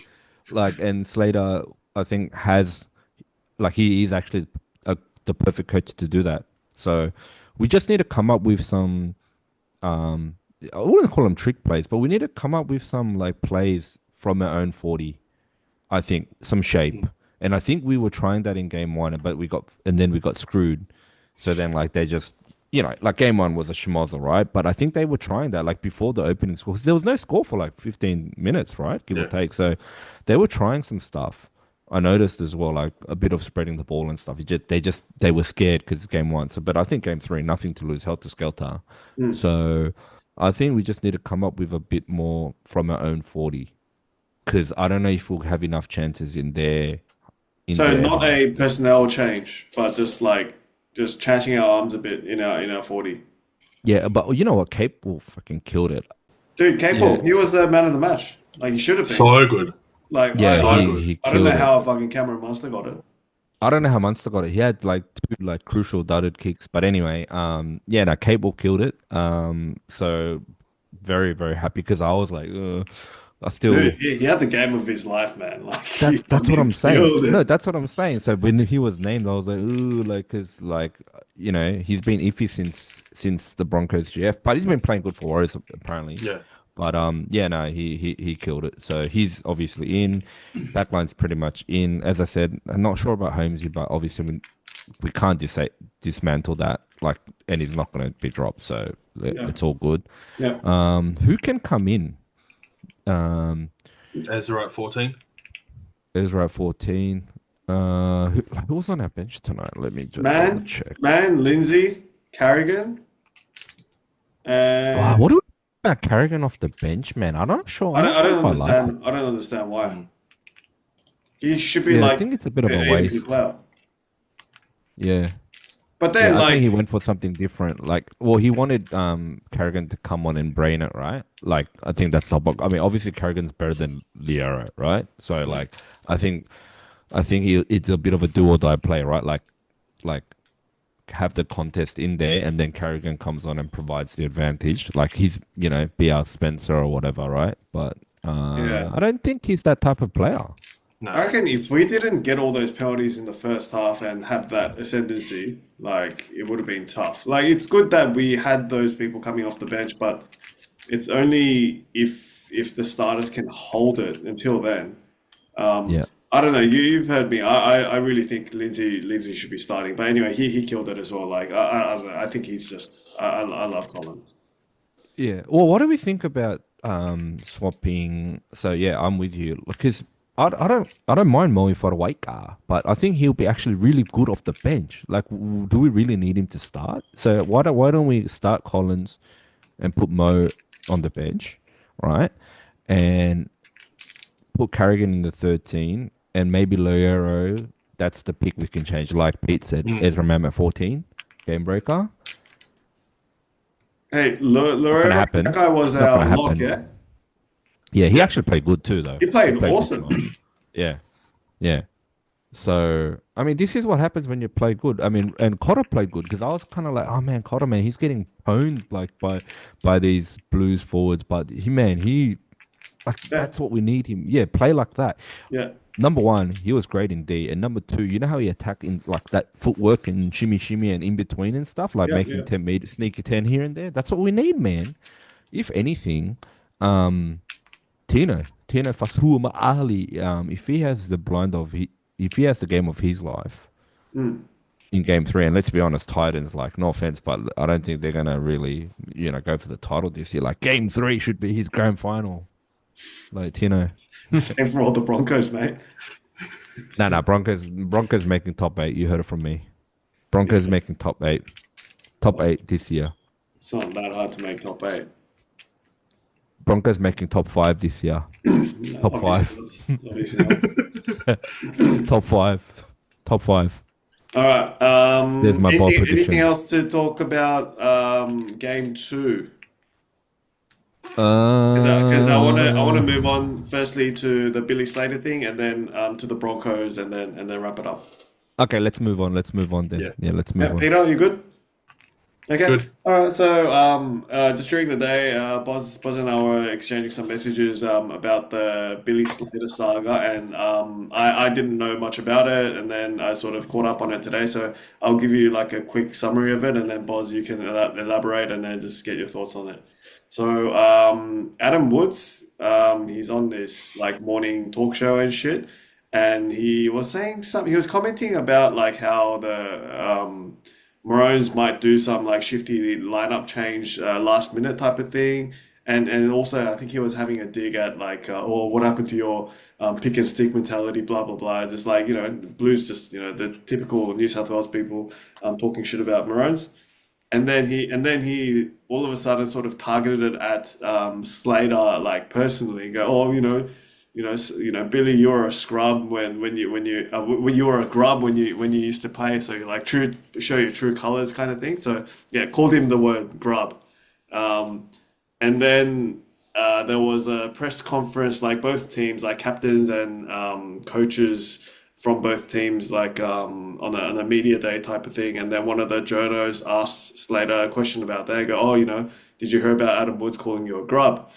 Like, and Slater, I think has like he is actually the perfect coach to do that. So we just need to come up with some. Um, I wouldn't call them trick plays, but we need to come up with some like plays from our own 40. I think some shape, and I think we were trying that in game one, but then we got screwed. So then like they just like game one was a schmozzle, right? But I think they were trying that like before the opening score 'cause there was no score for like 15 minutes, right? Give or yeah. take. So they were trying some stuff. I noticed as well, like a bit of spreading the ball and stuff. They were scared because it's game one. So, but I think game three, nothing to lose, helter skelter. Mm. So, I think we just need to come up with a bit more from our own 40 because I don't know if we'll have enough chances in So their not half. a personnel change, but just chancing our arms a bit in our 40. Yeah, but you know what? Cape will fucking killed it. Dude, Yeah, Capel, he was the man of the match. Like he should have been. So good, Like yeah, so I good. he I don't know killed it. how fucking Cameron Munster got it. I don't know how Munster got it. He had like two like crucial dudded kicks, but anyway, yeah, no, Cable killed it. So very very happy because I was like, I still Dude, he had the game of his life, man. Like he that's what fucking I'm saying. killed No, it. that's what I'm saying. So when he was named, I was like, ooh, like, cause like he's been iffy since the Broncos GF, but he's been playing good for Warriors apparently. Yeah, But yeah, no, he killed it. So he's obviously in. Backline's pretty much in. As I said, I'm not sure about Holmesy, but obviously we can't dismantle that. Like, and he's not going to be dropped. So Yeah, it's all good. yeah. Who can come in? Um, Ezra at 14. Ezra at 14. Who was on our bench tonight? Let me just double Man, check. Lindsay, Carrigan, Wow, and what do we about Carrigan off the bench, man? I'm not sure. I'm not I sure don't if I like it. understand. I don't understand why. He should be Yeah, I like think it's a bit of the a AMP waste. player. Yeah. But then Yeah, I think he like went for something different. Like, well, he wanted Kerrigan to come on and brain it, right? Like, I think that's the. I mean, obviously Kerrigan's better than Liero, right? So, like, I think it's a bit of a do or die play, right? Like have the contest in there, and then Kerrigan comes on and provides the advantage. Like he's, be our Spencer or whatever, right? But yeah. I don't think he's that type of player. I No. reckon if we didn't get all those penalties in the first half and have that ascendancy, like it would have been tough. Like it's good that we had those people coming off the bench, but it's only if the starters can hold it until then. Um, Yeah. I don't know. You've heard me. I really think Lindsay should be starting. But anyway, he killed it as well. Like I don't know. I think he's just I love Colin. Yeah. Well, what do we think about swapping? So yeah, I'm with you because I don't mind Moe Fodawaika, but I think he'll be actually really good off the bench. Like, do we really need him to start? So why don't we start Collins and put Mo on the bench, right? And put Carrigan in the 13 and maybe Loyero. That's the pick we can change. Like Pete said, Mm. Ezra Mam at 14, game breaker. Hey, It's not gonna Loera, that happen. guy was It's not our gonna lock, happen. yeah? Yeah, he Yeah. actually played good too, though. He He played played good awesome. tonight. Yeah, yeah. So I mean, this is what happens when you play good. I mean, and Cotter played good because I was kind of like, oh man, Cotter man, he's getting pwned like by these Blues forwards, but he like Yeah, that's what we need him. Yeah, play like that. yeah, Number one, he was great in D, and number two, you know how he attacked in like that footwork and shimmy shimmy and in between and stuff, like yeah, making yeah. 10 meter sneaky 10 here and there. That's what we need, man. If anything, um, Tino Fasuma Ali, if he has the if he has the game of his life Mm. in game three, and let's be honest, Titans, like, no offense, but I don't think they're gonna really, go for the title this year. Like, game three should be his grand final. Like, Tino. Same for all the Broncos, mate. No, no, Broncos making top eight. You heard it from me. Yeah, Broncos making top eight this year. it's not that hard to make top eight. Broncos making top five this year. No, Top obviously five. not. Obviously not. Top five. Top five. All right. There's my bold Anything prediction. else to talk about? Game two. Because I want to move Uh, on firstly to the Billy Slater thing, and then to the Broncos, and then wrap it up. okay, let's move on. Let's move on then. Yeah. Yeah, let's Yeah, move on. Peter, you good? Okay. Good. All right. So, just during the day, Boz and I were exchanging some messages about the Billy Slater saga, and I didn't know much about it, and then I sort of caught up on it today. So I'll give you like a quick summary of it, and then Boz, you can elaborate, and then just get your thoughts on it. So, Adam Woods, he's on this like morning talk show and shit, and he was saying something. He was commenting about like how the Maroons might do some like shifty lineup change last minute type of thing. And also I think he was having a dig at like oh what happened to your pick and stick mentality blah blah blah just like Blues just the typical New South Wales people talking shit about Maroons and then he all of a sudden sort of targeted it at Slater like personally and go oh Billy, you're a scrub when you were a grub when you used to play. So you like true show your true colors kind of thing. So yeah, called him the word grub. Um, and then there was a press conference, like both teams, like captains and coaches from both teams, like on a media day type of thing. And then one of the journos asked Slater a question about that. Go, oh, did you hear about Adam Woods calling you a grub?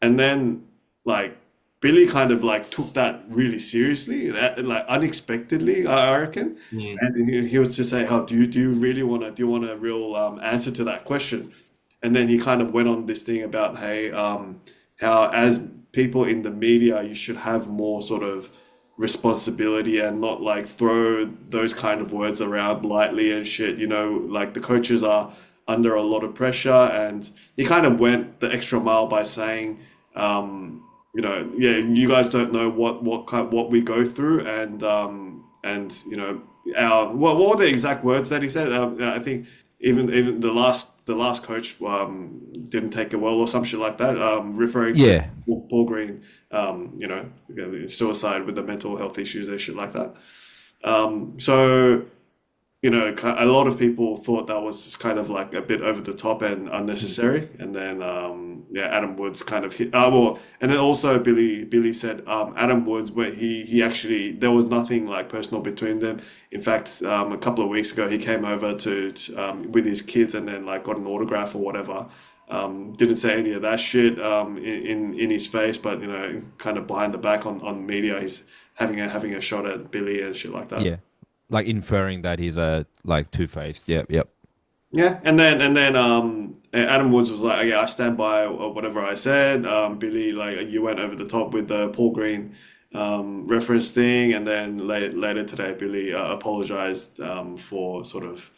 And then like Billy kind of like took that really seriously, like unexpectedly, I reckon. Mm. And he was just saying, "How do you really want to do you want a real answer to that question?" And then he kind of went on this thing about, hey, how as people in the media, you should have more sort of responsibility and not like throw those kind of words around lightly and shit. Like the coaches are under a lot of pressure, and he kind of went the extra mile by saying. Yeah, you guys don't know what we go through, and our what were the exact words that he said? I think even the last coach didn't take it well or some shit like that, referring to Yeah. Paul Green, suicide with the mental health issues and shit like that. So a lot of people thought that was just kind of like a bit over the top and Mm. unnecessary. And then, yeah, Adam Woods kind of hit. Well, and then also Billy said Adam Woods, where he actually there was nothing like personal between them. In fact, a couple of weeks ago, he came over with his kids and then like got an autograph or whatever. Didn't say any of that shit in his face, but kind of behind the back on media, he's having a shot at Billy and shit like that. Yeah. Like inferring that he's a like two-faced. Yep, yep. Yeah, and then Adam Woods was like, "Yeah, I stand by whatever I said." Billy, like, you went over the top with the Paul Green reference thing, and then later today, Billy apologized for sort of,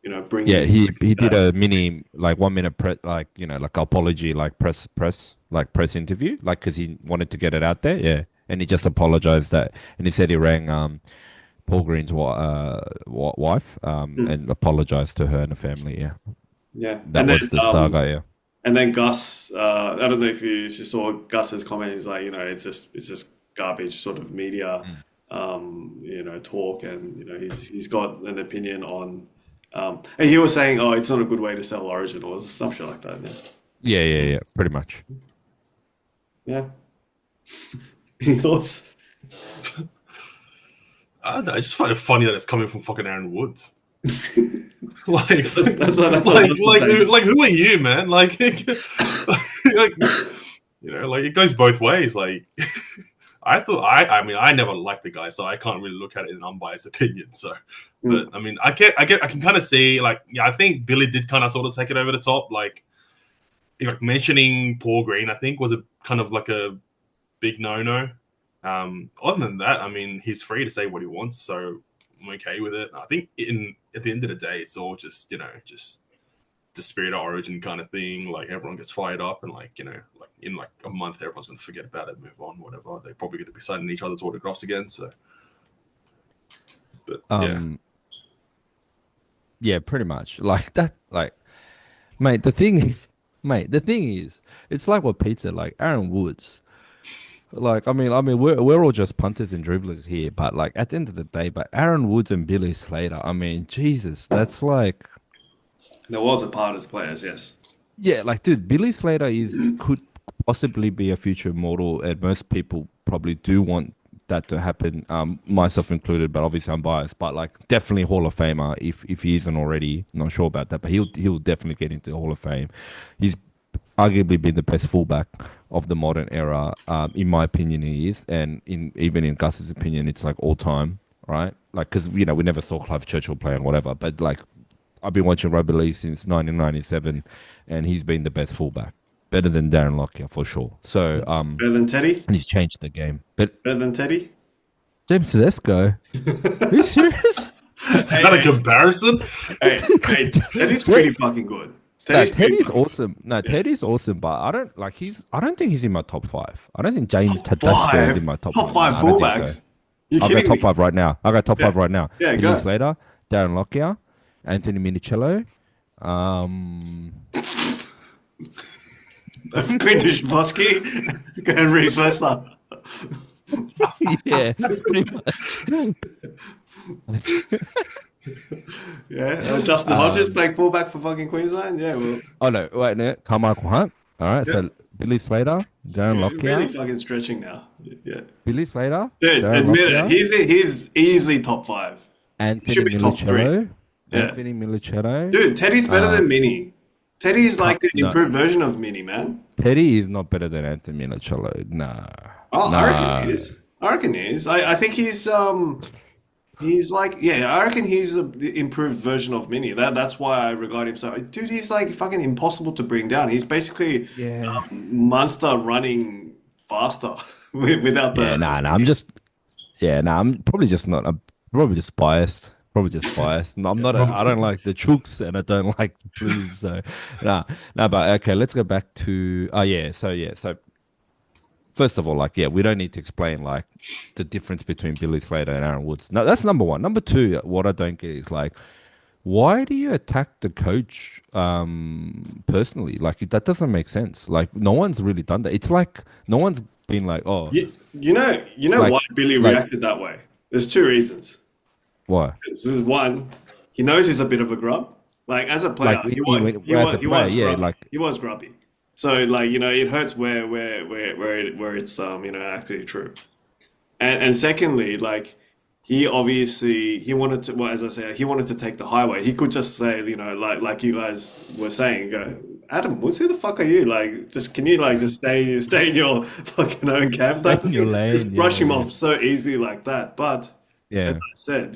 Yeah, bringing he did that. a mini like 1 minute press like like apology like press interview like because he wanted to get it out there. Yeah, and he just apologized that and he said he rang Paul Green's wife Mm, and apologized to her and the family. Yeah, yeah, that was the saga. Yeah, and then Gus, I don't know if you saw Gus's comment. He's like, it's just garbage sort of media, Mm. talk, and he's got an opinion on, and he was saying, oh, it's not a good way to sell Origin or some shit like that. yeah, yeah, yeah. Pretty much. Yeah. Any thoughts? I don't know, I just find it funny that it's coming from fucking Aaron Woods. Like, That's what Gus was saying. like, who are you, man? Like, like, like it goes both ways. Like, I mean, I never liked the guy, so I can't really look at it in an unbiased opinion. So, but Mm. I mean, I can kind of see, like, yeah, I think Billy did kind of sort of take it over the top. Like mentioning Paul Green, I think was a kind of like a big no-no. Other than that, I mean, he's free to say what he wants, so I'm okay with it. I think in at the end of the day, it's all just just the spirit of origin kind of thing. Like everyone gets fired up, and like like in like a month, everyone's gonna forget about it, move on, whatever. They're probably gonna be signing each other's autographs again. So, but yeah, Um, yeah, pretty much like that. Like, mate, the thing is, it's like what Pete said. Like Aaron Woods. Like, I mean, we're all just punters and dribblers here, but like at the end of the day, but Aaron Woods and Billy Slater, I mean, Jesus, that's like, The world's apart as players, yes. yeah, like, dude, Billy Slater is could possibly be a future immortal, and most people probably do want that to happen, myself included, but obviously I'm biased, but like definitely Hall of Famer if he isn't already, not sure about that, but he'll definitely get into the Hall of Fame. He's arguably been the best fullback of the modern era. In my opinion, he is, and in even in Gus's opinion, it's like all time, right? Like, because we never saw Clive Churchill play and whatever, but like I've been watching rugby league since 1997, and he's been the best fullback, better than Darren Lockyer for sure. So, Better than Teddy? and he's changed the game. But Better than Teddy? James Tedesco, are you serious? is Hey, that a hey, comparison? hey, Teddy's pretty fucking good. No, Teddy's pretty Teddy's fucking awesome. No, good. Teddy's awesome, but I don't like he's. I don't think he's in my top five. I don't think James Top Tedesco is in five? my top Top five. No, five I don't think so. fullbacks? You I'll go kidding top me? five right now. I'll go top Yeah, five right now. yeah, Billy go. Slater, Darren Lockyer, Anthony Minicello, um, Clinton Szymanski and Reece Lesser. yeah, pretty much. Yeah, Justin Hodges playing fullback for fucking Queensland. Yeah, well, Oh no, wait, no, Carmichael Hunt. All right, yeah, so Billy Slater, Darren you're really Lockyer, fucking stretching now. Yeah, Billy Slater, dude, Darren admit it. Lockyer, He's easily top five. He Anthony should be top three. Minicello, Yeah, Anthony Minicello. dude, Teddy's better than Mini. Teddy's like an No, improved version of Mini, man. Teddy is not better than Anthony Minicello. Nah, Oh, I reckon he nah. is. I reckon he is. I think he's like, yeah, I reckon he's the improved version of Mini. That's why I regard him so. Dude, he's like fucking impossible to bring down. He's basically Yeah. monster running faster without Yeah, the. nah, nah. I'm probably just not. I'm probably just biased. Probably just biased. No, I'm not. I don't like the Chooks and I don't like Blues. So, nah, nah. But okay, let's go back to. Oh yeah. So yeah. So first of all, like yeah, we don't need to explain like the difference between Billy Slater and Aaron Woods. No, that's number one. Number two, what I don't get is like, why do you attack the coach personally? Like that doesn't make sense. Like no one's really done that. It's like no one's been like, oh, You know like why Billy like reacted that way? There's two reasons. why? This is one. he knows he's a bit of a grub. Like as a player, Like as a he player, was yeah, grubby. like He was grubby. So like it hurts where it's actually true. And secondly, like he obviously he wanted to, well, as I say, he wanted to take the highway. He could just say, like you guys were saying, go, Adam Woods, who the fuck are you? Like, just can you like just stay in your fucking own camp stay type of in your thing? lane. Just Yeah, brush him yeah, off so easily like that. But as yeah. I said,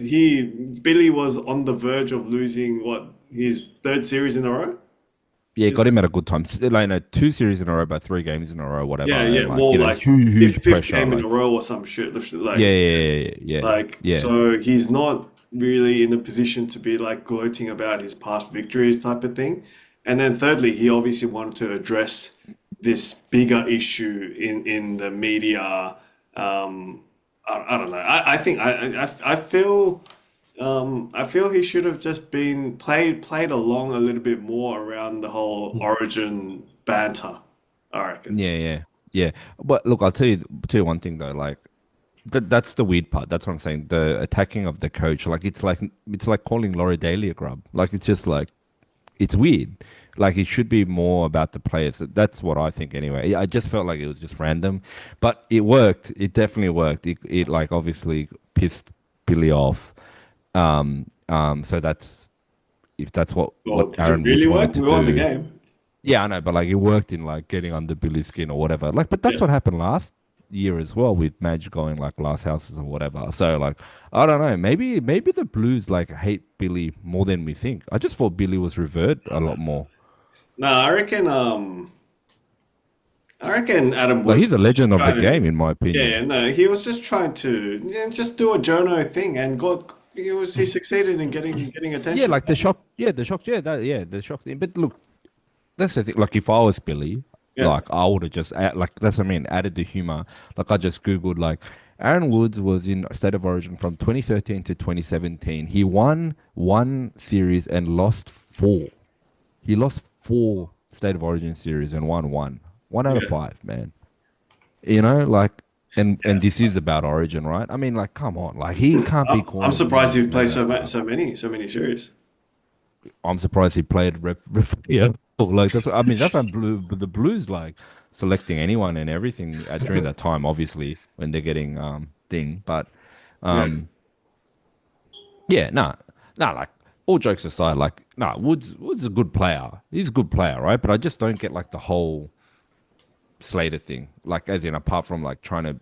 Billy was on the verge of losing what his third series in a row. Yeah, Is got him at a good time. Like, no, 2 series in a row, but 3 games in a row, whatever. yeah, And like, more like huge, huge fifth pressure. game in a Like, row or some shit. yeah, Like yeah, yeah, yeah, so he's not really in a position to be like gloating about his past victories type of thing. And then thirdly, he obviously wanted to address this bigger issue in the media. I don't know. I think I feel he should have just been played along a little bit more around the whole yeah, Origin banter, I reckon. yeah, yeah, yeah. But look, I'll tell you one thing though. Like, that's the weird part. That's what I'm saying. The attacking of the coach, like, it's like calling Laurie Daly a grub. Like, it's just like it's weird. Like, it should be more about the players. That's what I think anyway. I just felt like it was just random, but it worked. It definitely worked. It like obviously pissed Billy off. So that's if that's what Well, did it Aaron Woods really wanted work? to We won the do. game. Yeah, I know, but like it worked in like getting under Billy's skin or whatever. Like, but Yeah. that's what happened last year as well with Madge going like last houses or whatever. So like, I don't know. Maybe the Blues like hate Billy more than we think. I just thought Billy was revered a lot more. No, I reckon Adam Like, Woods he's a was just legend of the trying to, game in my yeah, opinion. no, he was just trying to just do a Jono thing, and he succeeded in getting Yeah, attention. like the shock. Yeah, the shock. Yeah, the shock thing. But look, that's the thing. Like, if I was Billy, Yeah, like I would have just like that's what I mean. Added the humor. Like, I just googled like Aaron Woods was in State of Origin from 2013 to 2017. He won one series and lost four. He lost four State of Origin series and won one. One out of yeah, five, man. Like, and yeah. this is about Origin, right? I mean, like, come on, like he can't be I'm calling surprised me he all played that stuff. so many series. I'm surprised he played yeah. Like, I mean, that's why the Blues like selecting anyone and everything during that time, obviously when they're getting thing. But Yeah. um, yeah, nah, like, all jokes aside, like, nah, Woods is a good player. He's a good player, right? But I just don't get like the whole Slater thing, like, as in, apart from like trying to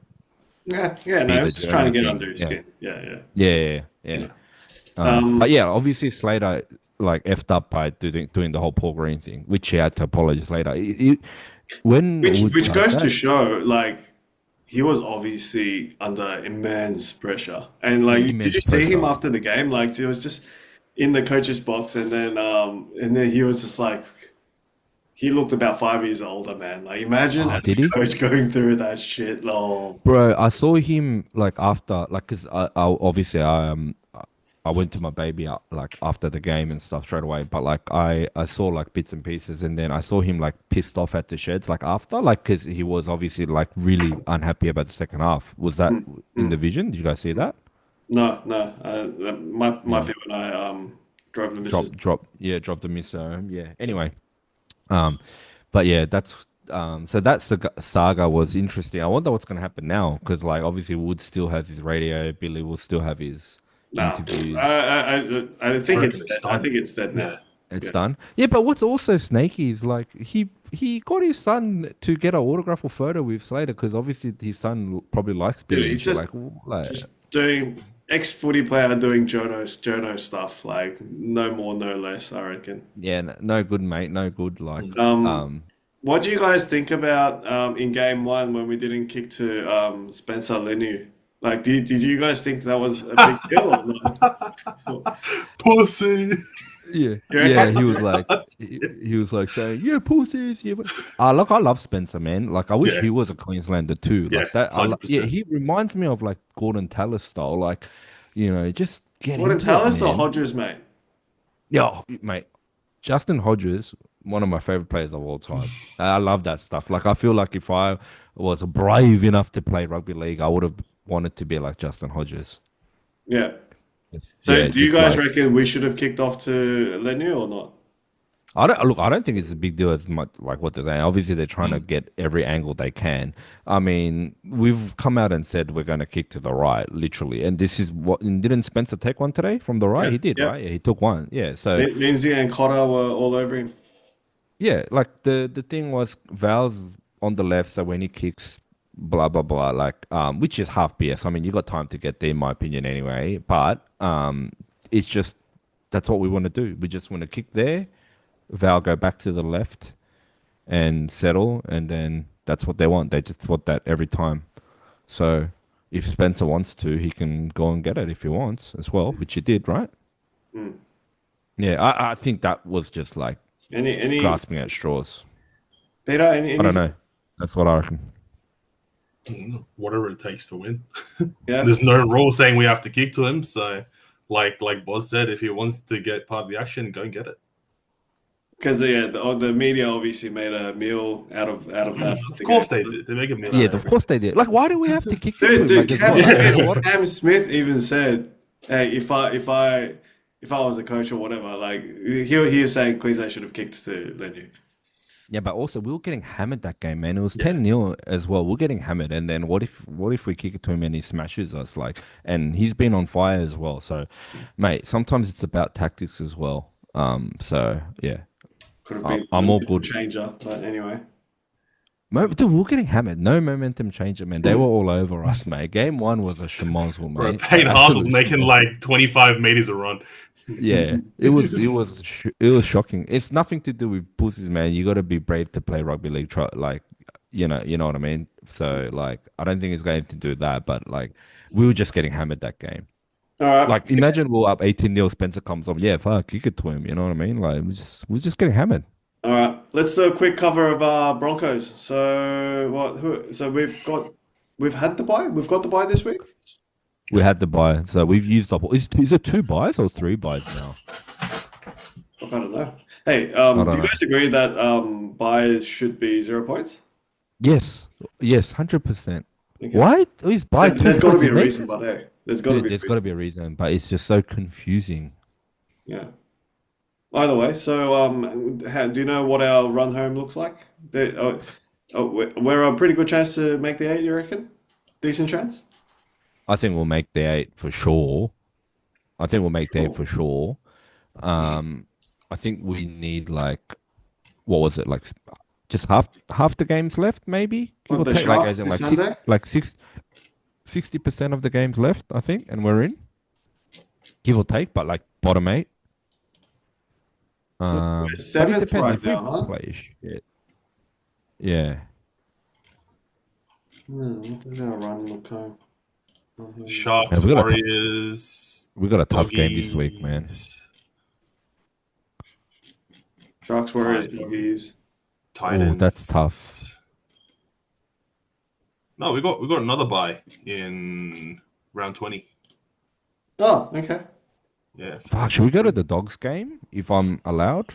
Yeah, be no, the it's just trying to Jono get thing. under his Yeah, skin. Yeah. yeah, yeah, Yeah. yeah. But Um, yeah, obviously Slater like effed up by doing the whole Paul Green thing, which he had to apologize later. When Woods which does goes to that, show, like, he was obviously under immense pressure. And like, did immense you see him pressure. after the game? Like, he was just in the coach's box, and then he was just like, he looked about 5 years older, man. Like, imagine Oh, as a did he? coach going through that shit. Oh, Bro, I saw him like after, like, cause I obviously I went to my baby like after the game and stuff straight away. But like I saw like bits and pieces, and then I saw him like pissed off at the sheds like after, like, cause he was obviously like really unhappy about the second half. Was that in the vision? Did you guys see that? no, that might Yeah. be when I drove the missus. Yeah, drop the miss. Yeah. Anyway, um, but yeah, so that saga was interesting. I wonder what's gonna happen now, because like obviously Wood still has his radio, Billy will still have his Nah, interviews. I I think reckon it's it's dead. I done. think it's dead now. Yeah. It's Yeah, done. Yeah, but what's also snaky is like he got his son to get an autograph or photo with Slater, because obviously his son probably likes dude, Billy and he's shit. Like, like, just doing ex-footy player doing Jono stuff. Like no more, no less. I reckon. yeah, no good, mate, no good. Like, Um, um, what do you guys think about in game one when we didn't kick to Spencer Leniu? Like, did you guys think that was a big deal or not? Pussy. yeah, You yeah, reckon? he was like saying, yeah, pussies, yeah. Look, I love Spencer, man. Like, I wish Yeah. he was a Queenslander too. Yeah. Like that. Yeah, 100%. he reminds me of like Gordon Tallis style. Like, just get Gordon into it, Tallis or man. Hodges, mate? Yeah, mate. Justin Hodges, one of my favorite players of all time. I love that stuff. Like, I feel like if I was brave enough to play rugby league, I would have wanted to be like Justin Hodges. Yeah. So Yeah, do you just guys like reckon we should have kicked off to Lenu or not? I don't look. I don't think it's a big deal as much like what they're saying. Obviously, they're trying to Mm. get every angle they can. I mean, we've come out and said we're going to kick to the right, literally, and this is what. And didn't Spencer take one today from the right? Yep, He did, yep. right? Yeah, he took one. Yeah. So Lindsay and Cotter were all over him. yeah, like the thing was Val's on the left, so when he kicks, blah blah blah, like which is half BS. I mean, you got time to get there, in my opinion, anyway. But it's just that's what we want to do. We just want to kick there. Val go back to the left and settle, and then that's what they want. They just want that every time. So if Spencer wants to, he can go and get it if he wants as well, which he did, right? Mm. Yeah, I think that was just like Any grasping at straws. Peter, I don't anything? know. That's what I reckon. Whatever it takes to win. Yeah. There's no rule saying we have to kick to him. So, like Boz said, if he wants to get part of the action, go and get it. Because yeah, the media obviously made a meal out of that Of after game course they one. did. They make a meal Yeah, out of of everything. course they did. Like, why do we have to kick it to Dude, him? Like, dude, as Cam what? Like, Smith, what? Cam Smith even said, "Hey, if I was a coach or whatever, like he was saying, Cleese should have kicked to Lenu." Yeah, but also we were getting hammered that game, man. It was Yeah. 10-0 as well. We're getting hammered, and then what if we kick it to him and he smashes us? Like, and he's been on fire as well. So, mate, sometimes it's about tactics as well. So yeah, Could have been a I'm all momentum good. changer, but anyway. Dude, we're getting hammered. No momentum changer, man. They were all over us, mate. Game one was a schmozzle, Bro, mate. Payne Haas was Absolute making schmozzle. like 25 meters a run. Yeah, it was shocking. It's nothing to do with pussies, man. You got to be brave to play rugby league. Like, you know what I mean. So, like, I don't think it's going to do that. But like, we were just getting hammered that game. All right, Like, imagine we're up 18-0. Spencer comes on. Yeah, fuck, kick it to him. You know what I mean? Like, we're just getting hammered. all right. Let's do a quick cover of Broncos. So what? So we've had the bye. We've got the bye this week. We had to buy, so we've used up. Is it two buys or three buys now? I don't know. Hey, I do don't you know. guys agree that buys should be 0 points? Yes, yes, 100%. Okay. Why is buy two There's got to points? be It a makes reason, but hey, there's got to dude. be a There's got reason. to be a reason, but it's just so confusing. Yeah. Either way, so do you know what our run home looks like? We're a pretty good chance to make the eight, you reckon? Decent chance? I think we'll make the eight for sure. I think we'll make the eight Sure. for sure. Um, I think we need like what was it like just half the games left, maybe give What, or the take, like Sharks as in this like six Sunday? like six 60% of the games left, I think, and we're in, give or take, but like bottom eight. So we're But it seventh depends right if we now, huh? play shit. Yeah. What does our run look like? Man, Sharks, Warriors, we got a tough game this week, man. Doggies, Sharks, Warriors, Titans. Doggies. Oh, that's tough. Titans. No, we got another bye in round 20. Oh, okay. Yeah, so Fuck, that's should we just go to three. the dogs game if I'm allowed?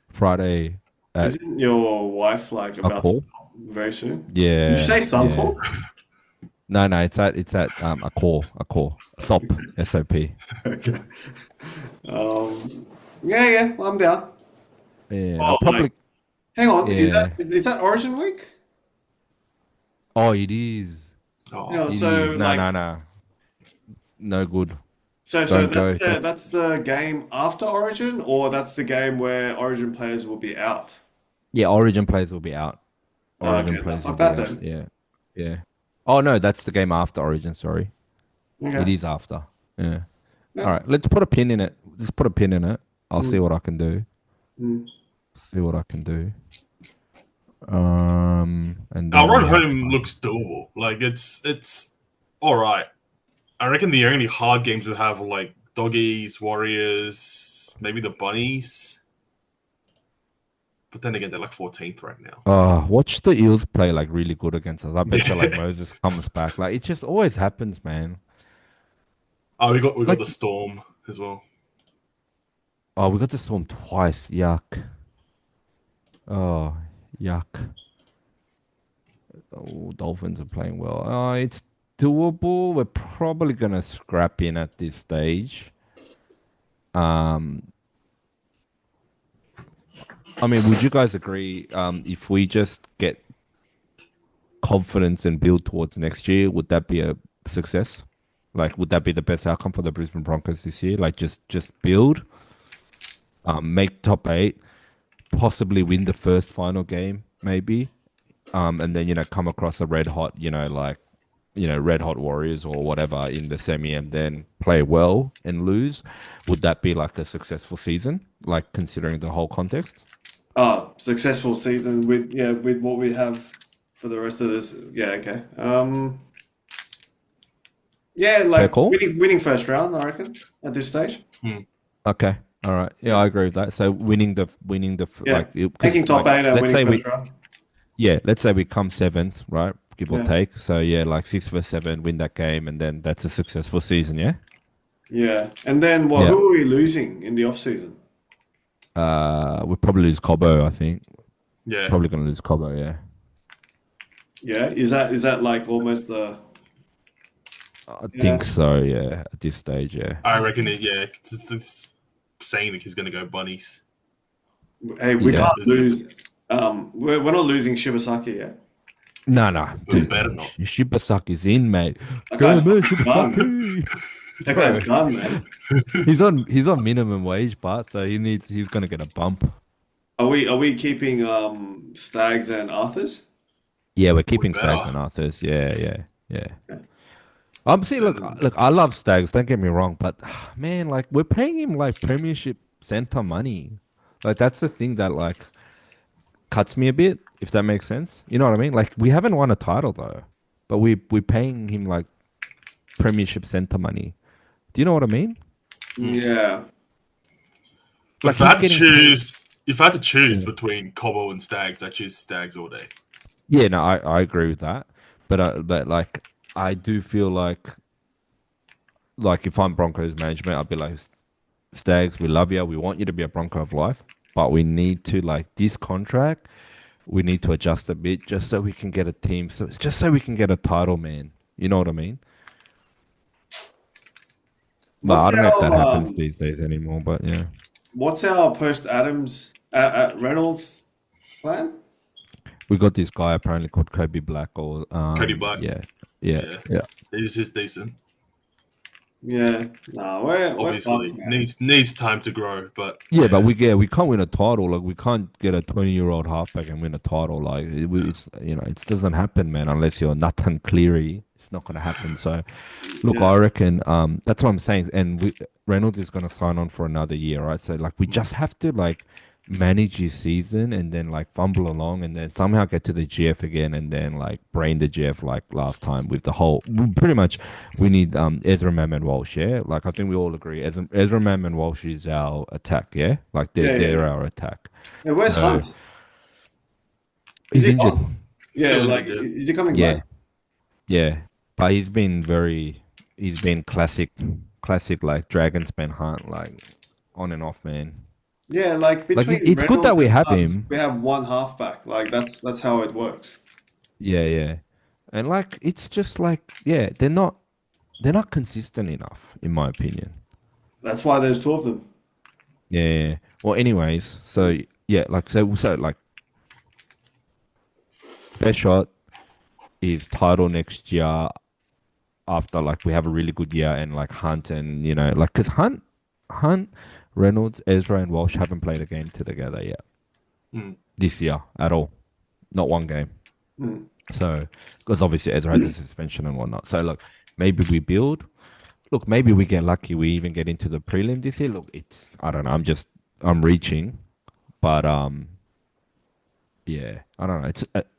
Friday at Isn't your wife like a about to call? come very soon? Did you Yeah, say yeah. Suncorp? No, it's at a call. SOP, SOP. Okay. Um, yeah, I'm down. Yeah, I'll Oh, like, probably hang on, yeah. is that Origin week? Oh, it is. Hang on, Oh, It so is. No, like, no, no. No good. so Don't that's go. the That's that's the game after Origin, or that's the game where Origin players will be out. yeah, Origin players will be out. Oh, Origin okay, no, players will fuck be that out. then. Yeah. Yeah. Oh no, that's the game after Origin, sorry. It Okay, is after. Yeah. All yeah. right, let's put a pin in it. Just put a pin in it. I'll see Mm, what I can do. mm. See what I can do. And our then run we have home looks doable. Like it's all right. I reckon the only hard games we have are like Doggies, Warriors, maybe the Bunnies. But then again, they're like 14th right now. watch the Eels play like really good against us. I bet you like Yeah. Moses comes back. Like it just always happens, man. Oh, we got Like the Storm as well. oh, we got to storm twice. Yuck. Oh, yuck. Oh, Dolphins are playing well. It's doable. We're probably gonna scrap in at this stage. Um, I mean, would you guys agree? If we just get confidence and build towards next year, would that be a success? Like, would that be the best outcome for the Brisbane Broncos this year? Like, just build, make top eight, possibly win the first final game, maybe, and then come across a red hot, red hot Warriors or whatever in the semi, and then play well and lose. Would that be like a successful season? Like considering the whole context. Oh, successful season with with what we have for the rest of this. Yeah, okay. Yeah, Fair like call. winning first round, I reckon, at this stage. Hmm. Okay. All right. Yeah, Yeah, I agree with that. So yeah. like Making because top eight and let's winning say first round. let's say we come seventh, right? Give or Yeah, take. So yeah, like 6 for 7, win that game, and then that's a successful season. Yeah. yeah. And then, well, Yeah. who are we losing in the off season? We'll probably lose Cobo. I think Yeah, probably gonna lose Cobo. Yeah. Yeah, is that like almost the I yeah? think so. Yeah. At this stage. Yeah. I reckon it. Yeah, it's saying that he's going to go bunnies. Hey, we Yeah. can't Is it? lose. We're not losing Shibasaki yet. No, no, We dude. better not. Shibasaki's in, mate. That Go, guy's man, fucking gone. Shibasaki. That guy's Bro, gone, man. he's on minimum wage, but so he's gonna get a bump. Are we keeping Stags and Arthurs? Yeah, we're We keeping Stags better. and Arthurs. Yeah, yeah, yeah. Yeah. See, look, Um, look. I love Stags. Don't get me wrong, but man, like we're paying him like Premiership center money. Like that's the thing that like cuts me a bit, if that makes sense. You know what I mean? Like we haven't won a title though, but we're paying him like Premiership center money. Do you know what I mean? hmm. Yeah. But Like he's getting paid. if I had to choose Yeah. between Cobbo and Stags, I choose Stags all day. Yeah, no, I agree with that, but like I do feel like if I'm Broncos management, I'd be like, Stags, we love you, we want you to be a Bronco of life, but we need to like this contract, we need to adjust a bit just so we can get a team, so it's just so we can get a title, man. You know what I mean? But What's I don't know if that our happens these days anymore. But yeah, what's our post Adams Reynolds plan? we got this guy apparently called Kobe Black, or Cody Black, yeah, yeah, yeah, yeah. he's decent. Yeah. No, we're fucked, Obviously, man. needs time to grow, but Yeah, but yeah, we can't win a title. Like we can't get a 20-year-old halfback and win a title. Like it's it doesn't happen, man. Unless you're Nathan Cleary, it's not gonna happen. So look, Yeah. I reckon that's what I'm saying. And Reynolds is gonna sign on for another year, right? So like we just have to like manage his season and then like fumble along and then somehow get to the GF again and then like brain the GF like last time with the whole pretty much we need Ezra Mam and Walsh, yeah? Like I think we all agree. Ezra Mam and Walsh is our attack, yeah? Like Yeah, yeah, they're yeah. our attack. Hey, where's So Hunt? Is he's he injured. gone? Yeah, still like injured. is he coming Yeah, back? yeah. But he's been classic like Dragon Span Hunt, like on and off, man. Yeah, like Like between it's good that Reynolds we and have Hunt, him. we have one halfback. Like that's how it works. Yeah, yeah. And like it's just like yeah, they're not consistent enough, in my opinion. That's why there's two of them. Yeah, yeah, yeah. Well, anyways, so yeah, like so like best shot is title next year after like we have a really good year and like Hunt and like because Hunt, Reynolds, Ezra and Walsh haven't played a game together yet Hmm. this year at all, not one game. Hmm. So because obviously Ezra had the suspension and whatnot. So look, maybe we build. Look, maybe we get lucky. We even get into the prelim this year. Look, I don't know. I'm reaching, but yeah, I don't know.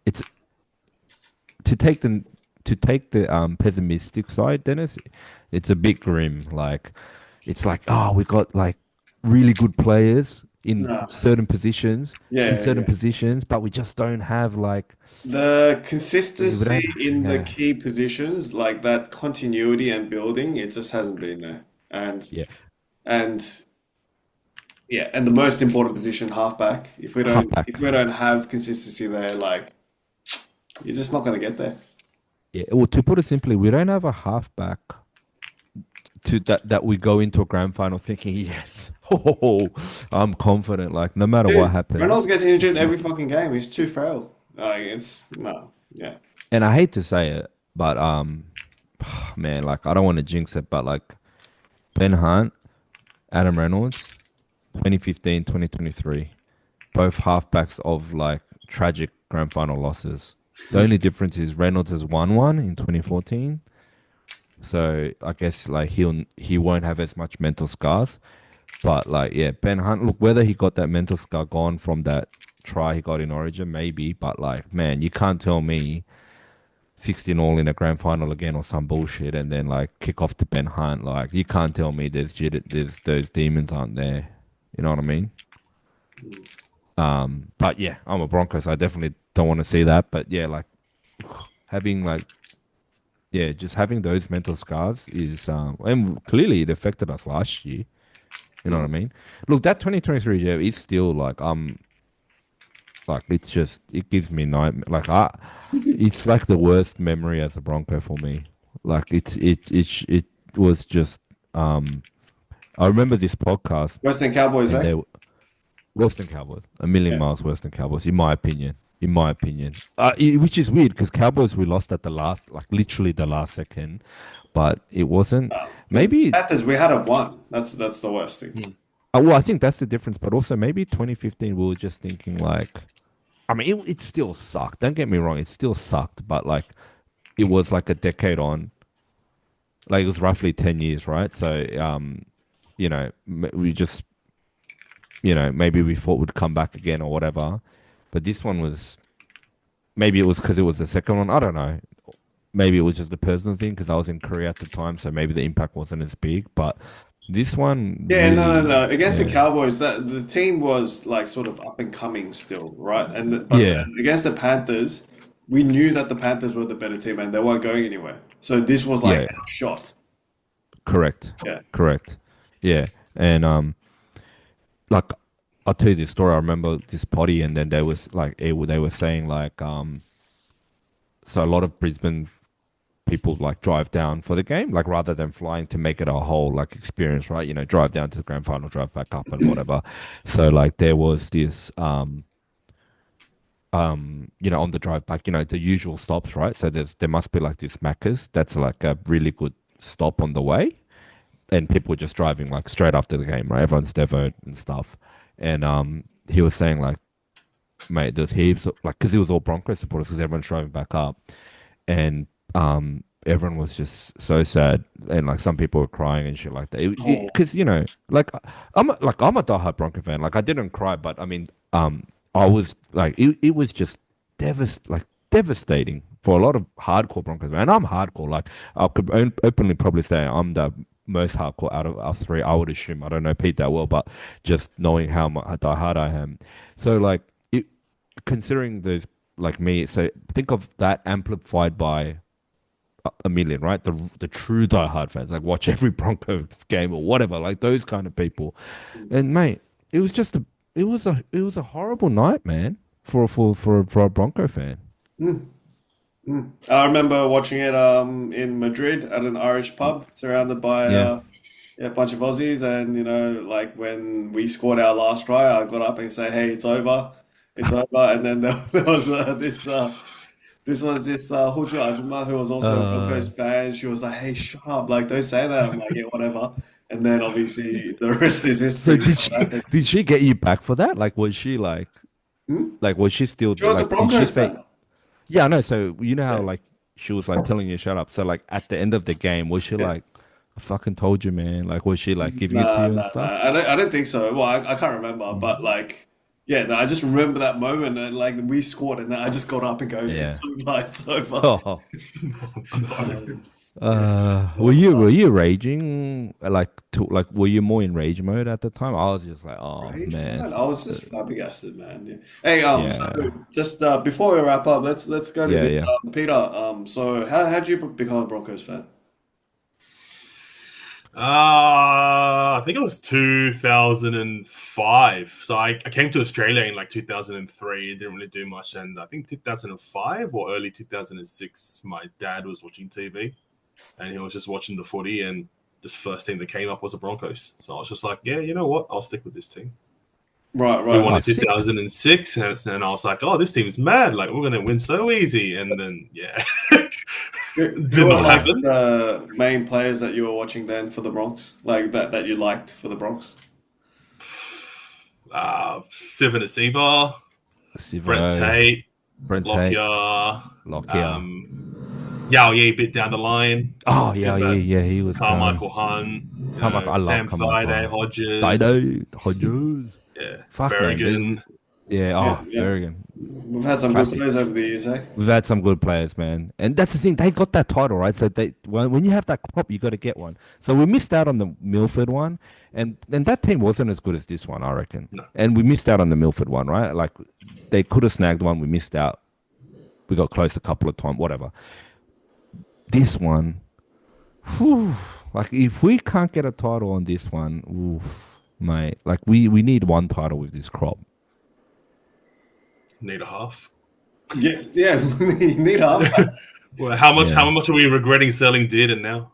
It's to take the pessimistic side, Dennis. It's a bit grim. Like it's like we got like really good players Nah. in Yeah, certain yeah. positions, but we just don't have like The we consistency don't. in the Yeah, key positions, like that continuity and building, it just hasn't been there. And yeah. and yeah, and the most important position, halfback. If we don't Halfback. if we don't have consistency there, like you're just not gonna get there. Yeah, well, to put it simply, we don't have a halfback to that we go into a grand final thinking, yes, oh, I'm confident. Like no matter what Dude, Reynolds happens, gets injured it's not. every fucking game. He's too frail. Like it's no, yeah. And I hate to say it, but man, like I don't want to jinx it, but like Ben Hunt, Adam Reynolds, 2015, 2023, both halfbacks of like tragic grand final losses. The only difference is Reynolds has won one in 2014, so I guess like he won't have as much mental scars. But like, yeah, Ben Hunt, look, whether he got that mental scar gone from that try he got in Origin, maybe. But like, man, you can't tell me 16 all in a grand final again or some bullshit, and then like kick off to Ben Hunt. Like, you can't tell me there's those demons aren't there. You know what I mean? But yeah, I'm a Broncos. So I definitely don't want to see that. But yeah, like having like yeah, just having those mental scars is and clearly it affected us last year. You know what I mean? Look, that 2023 yeah, is still like it's just it gives me nightmare. It's like the worst memory as a Bronco for me. Like it was just I remember this podcast Western Cowboys, and eh? they worse than Cowboys, a million Yeah. miles worse than Cowboys, in my opinion. In my opinion, which is weird because Cowboys we lost at the last, like literally the last second, but it wasn't. Because Maybe Panthers, we had a one. That's the worst thing. well, I think that's the difference. But also maybe 2015 we were just thinking like, I mean, it still sucked. Don't get me wrong, it still sucked, but like it was like a decade on. Like it was roughly 10 years, right? So we just maybe we thought would come back again or whatever. But this one was maybe it was because it was the second one. I don't know. Maybe it was just a personal thing because I was in Korea at the time, so maybe the impact wasn't as big. But this one Yeah, no, no, really, no. Against the yeah, Cowboys, that the team was like sort of up and coming still, right? But yeah, then against the Panthers, we knew that the Panthers were the better team and they weren't going anywhere. So this was like yeah, our shot. correct, Yeah. correct, yeah, and like I'll tell you this story. I remember this potty, and then there was like they were saying like so a lot of Brisbane people like drive down for the game, like rather than flying to make it a whole like experience, right? You know, drive down to the grand final, drive back up, and whatever. So like there was this on the drive back, the usual stops, right? So there must be like this Macca's that's like a really good stop on the way, and people were just driving like straight after the game, right? Everyone's devoed and stuff, and he was saying like, mate, there's heaps of, like because it was all Broncos supporters because everyone's driving back up, and everyone was just so sad, and like some people were crying and shit like that. Oh, Because like I'm a diehard Bronco fan. Like I didn't cry, but I mean, I was like, it was just devastating for a lot of hardcore Broncos, man. And I'm hardcore. Like I could openly probably say I'm the most hardcore out of us three. I would assume. I don't know Pete that well, but just knowing how diehard I am, so like considering those like me, so think of that amplified by a million, right? The true diehard fans, like watch every Bronco game or whatever, like those kind of people. And mate, it was just it was a horrible night, man, for a Bronco fan. I remember watching it in Madrid at an Irish pub, surrounded by Yeah. yeah, a bunch of Aussies, and like when we scored our last try, I got up and say, "Hey, it's over," and then there was this was this Hoju Ajuma who was also a Uh, Broncos fan. She was like, "Hey, shut up! Like, don't say that." I'm like, "Yeah, whatever." And then obviously the rest is so history. did What she happened? did she get you back for that? Like Hmm? was she still She was a like did she Broncos say fan. yeah, I know. So you know how Yeah. like she was like telling you shut up. So like at the end of the game, was she Yeah. like, I fucking told you, man? Like was she like giving it to Nah, you and nah, stuff? nah. I don't think so. Well, I can't remember, Mm. but like, yeah, no, I just remember that moment and like we scored, and then I just got up and go, Yeah. "It's over, it's over." Oh. Um, yeah, Were was you raging like were you more in rage mode at the time? I was just like, oh rage, man, man. I was just flabbergasted, man. Yeah. Hey, so yeah, just before we wrap up, let's go to yeah, this. yeah. Peter, so how'd you become a Broncos fan? I think it was 2005. So I came to Australia in like 2003 and didn't really do much. And I think 2005 or early 2006, my dad was watching TV and he was just watching the footy. And this first team that came up was the Broncos. So I was just like, yeah, you know what? I'll stick with this team. Right, We right. won Oh, in sick. 2006, and I was like, "Oh, this team's mad! Like, we're gonna win so easy." And then, yeah, Who did were not like happen. the main players that you were watching then for the Bronx? Like that you liked for the Bronx? Seven Asiba, Brent Sivo, Tate, Brent Tate, Lockyer, Lockyer. Yao Yi bit down the line. Oh, Good yeah, yeah, that yeah. He was Carmichael going. Hunt, Carmichael, I love Sam Friday, Carmichael. Hodges, Dido, Hodges. yeah, Fuck, man. Berrigan. Yeah, Yeah, oh, yeah. very good. We've had some good Classic. players over the years, eh? We've had some good players, man. And that's the thing. They got that title, right? So when you have that crop, you got to get one. So we missed out on the Milford one. And that team wasn't as good as this one, I reckon. No, And we missed out on the Milford one, right? Like they could have snagged one. We missed out. We got close a couple of times, whatever. This one, whew, like if we can't get a title on this one, oof, mate, like we need one title with this crop. need a half. Yeah, yeah. You need halfback. Well, how much? Yeah. How much are we regretting selling Did and now?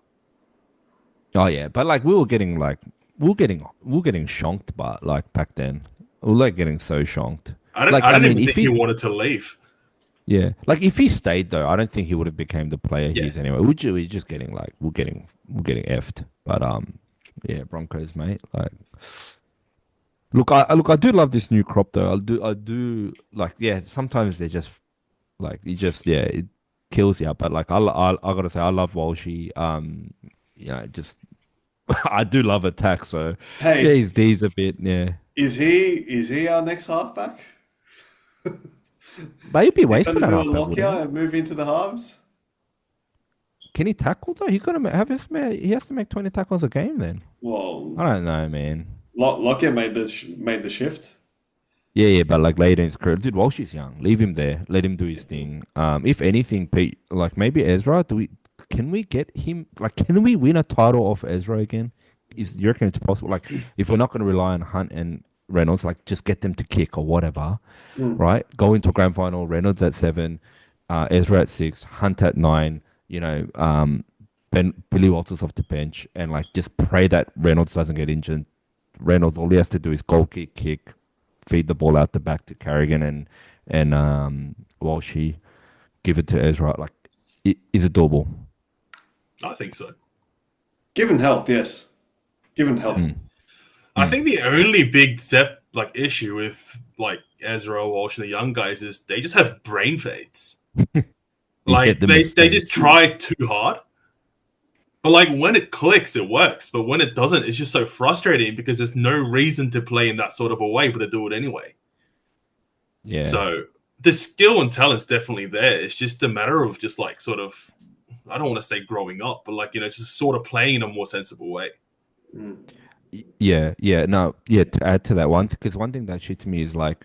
Oh yeah, but like we were getting like we were getting shonked, but like back then we were like getting so shonked. I don't. Like I I don't mean, even if think he he wanted to leave. yeah, like if he stayed though, I don't think he would have became the player he Yeah, is anyway. We're just getting like we're getting effed. But yeah, Broncos, mate. Like look, I do love this new crop though. I do like yeah. Sometimes they're just like it just yeah it kills you. But like I gotta say I love Walshy. Yeah, just I do love attack. So yeah, Hey, his D's a bit yeah. is he our next halfback? But he'd be He gonna wasting that do a halfback, Lockyer wouldn't he? and move into the halves? Can he tackle though? He gotta he has to make 20 tackles a game then. I Well, don't know, man. Lockyer made the shift. Yeah, yeah, but like later in his career, dude, Walsh is young. Leave him there. Let him do his thing. If anything, Pete, like maybe Ezra, can we get him? Like, can we win a title off Ezra again? You reckon it's possible? Like, if we're not going to rely on Hunt and Reynolds, like just get them to kick or whatever, Mm. right? Go into a grand final. Reynolds at 7, Ezra at 6, Hunt at 9. Billy Walters off the bench, and like just pray that Reynolds doesn't get injured. Reynolds, all he has to do is goal kick, feed the ball out the back to Carrigan and Walshy, give it to Ezra. Like, is it doable? I think so. Given health, yes. Given health. Mm, I mm. think the only big issue with like Ezra Walsh and the young guys is they just have brain fades. Yeah, Like the they just mistakes. try too hard. But like when it clicks, it works. But when it doesn't, it's just so frustrating because there's no reason to play in that sort of a way, but they do it anyway. Yeah, So the skill and talent's definitely there. It's just a matter of just like sort of I don't want to say growing up, but like just sort of playing in a more sensible way. Mm. yeah, yeah. No, yeah. To add to that one, because one thing that shits me is like,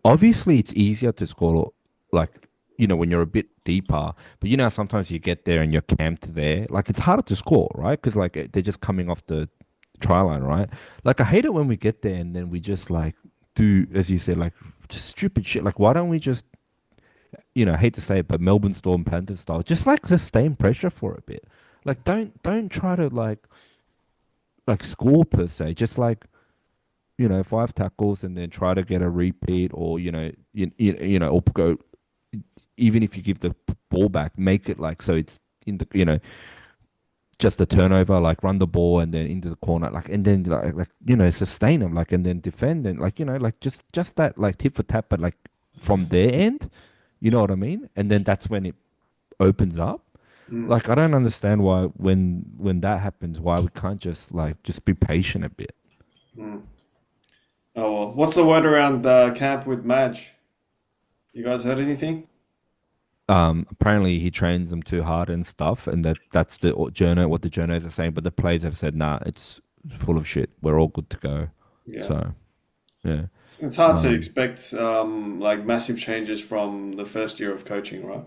obviously it's easier to score, like when you're a bit deeper. But sometimes you get there and you're camped there. Like it's harder to score, right? Because like they're just coming off the try line, right? Like I hate it when we get there and then we just like do, as you said, like just stupid shit. Like why don't we just, I hate to say it, but Melbourne Storm Panthers style, just like sustain pressure for a bit. Like don't try to like score per se. Just like 5 tackles and then try to get a repeat, or or go, even if you give the ball back, make it like so it's in the just a turnover, like run the ball and then into the corner, like and then sustain them, like and then defend and like just that like tip for tap, but like from their end, you know what I mean? And then that's when it opens up. Mm. Like I don't understand why when that happens, why we can't just be patient a bit. Mm. Oh well. What's the word around camp with Madge? You guys heard anything? Apparently he trains them too hard and stuff, and that's the journo what the journos are saying. But the players have said, "Nah, it's full of shit. We're all good to go." Yeah. So yeah, It's hard to um, expect like massive changes from the first year of coaching, right?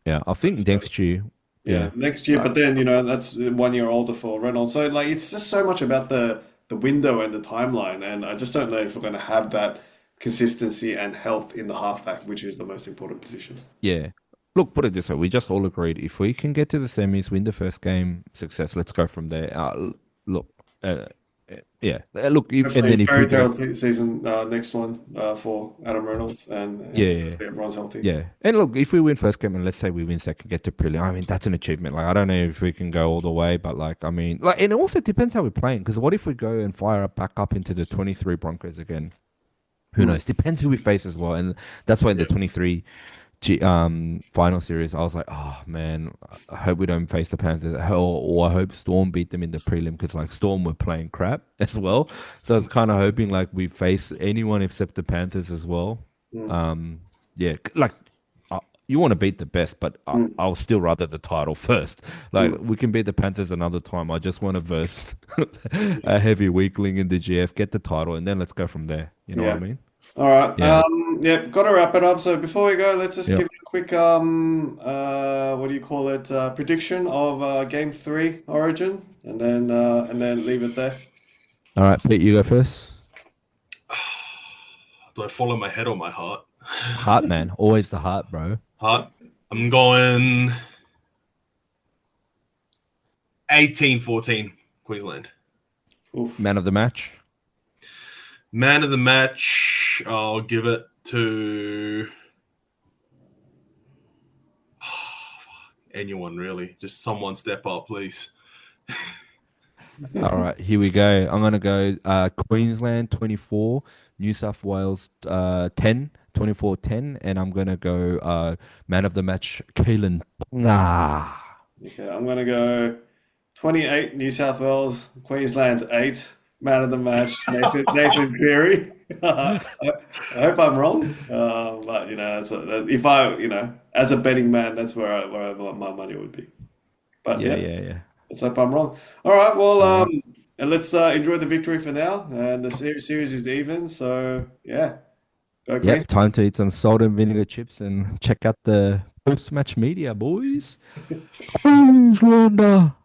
yeah. I think So, next year. Yeah, Yeah. next year. But then, that's 1 year older for Reynolds. So like, it's just so much about the window and the timeline, and I just don't know if we're going to have that consistency and health in the halfback, which is the most important position. Yeah. Look, put it this way. We just all agreed if we can get to the semis, win the first game, success. Let's go from there. Look, yeah. Look, and Hopefully, then if we fairy tale don't, season, next one for Adam Reynolds, and yeah, yeah, hopefully everyone's healthy. yeah. And look, if we win first game, and let's say we win second, get to prelim. I mean, that's an achievement. Like, I don't know if we can go all the way, but like, I mean, like, and it also depends how we're playing. Because what if we go and fire up back up into the 23 Broncos again? Who Mm, knows? Depends who we face as well. And that's why in the Yeah. 23 final series, I was like, oh man, I hope we don't face the Panthers, or I hope Storm beat them in the prelim because like Storm were playing crap as well. So I was kind of hoping like we face anyone except the Panthers as well. mm, Um, yeah, like you want to beat the best, but mm, I'll still rather the title first. Like mm. we can beat the Panthers another time. I just want to verse a heavy weakling in the GF, get the title, and then let's go from there. You know what I Yeah. mean? All right. Yeah. Yeah, got to wrap it up. So before we go, let's just Yeah. give a quick what do you call it? Prediction of game 3 Origin, and then leave it there. All right, Pete, you go first. Do I follow my head or my heart? Heart, man. Always the heart, bro. Heart. I'm going 18-14 Queensland. Oof. Man of the match. Man of the match, I'll give it to anyone really. Just someone step up, please. All right, here we go. I'm gonna go Queensland 24, New South Wales 10, 24-10, and I'm gonna go man of the match, Kalen. Okay, I'm gonna go 28 New South Wales, Queensland 8. Man of the match, Nathan Cleary. I hope I'm wrong, but if I, as a betting man, that's where I want my money would be. But Yeah, yeah. yeah, yeah. Let's hope I'm wrong. All right, well, All right. and let's enjoy the victory for now. And the series is even, so yeah, go Yep, Queens. time to eat some salt and vinegar chips and check out the post-match media, boys. Queenslander.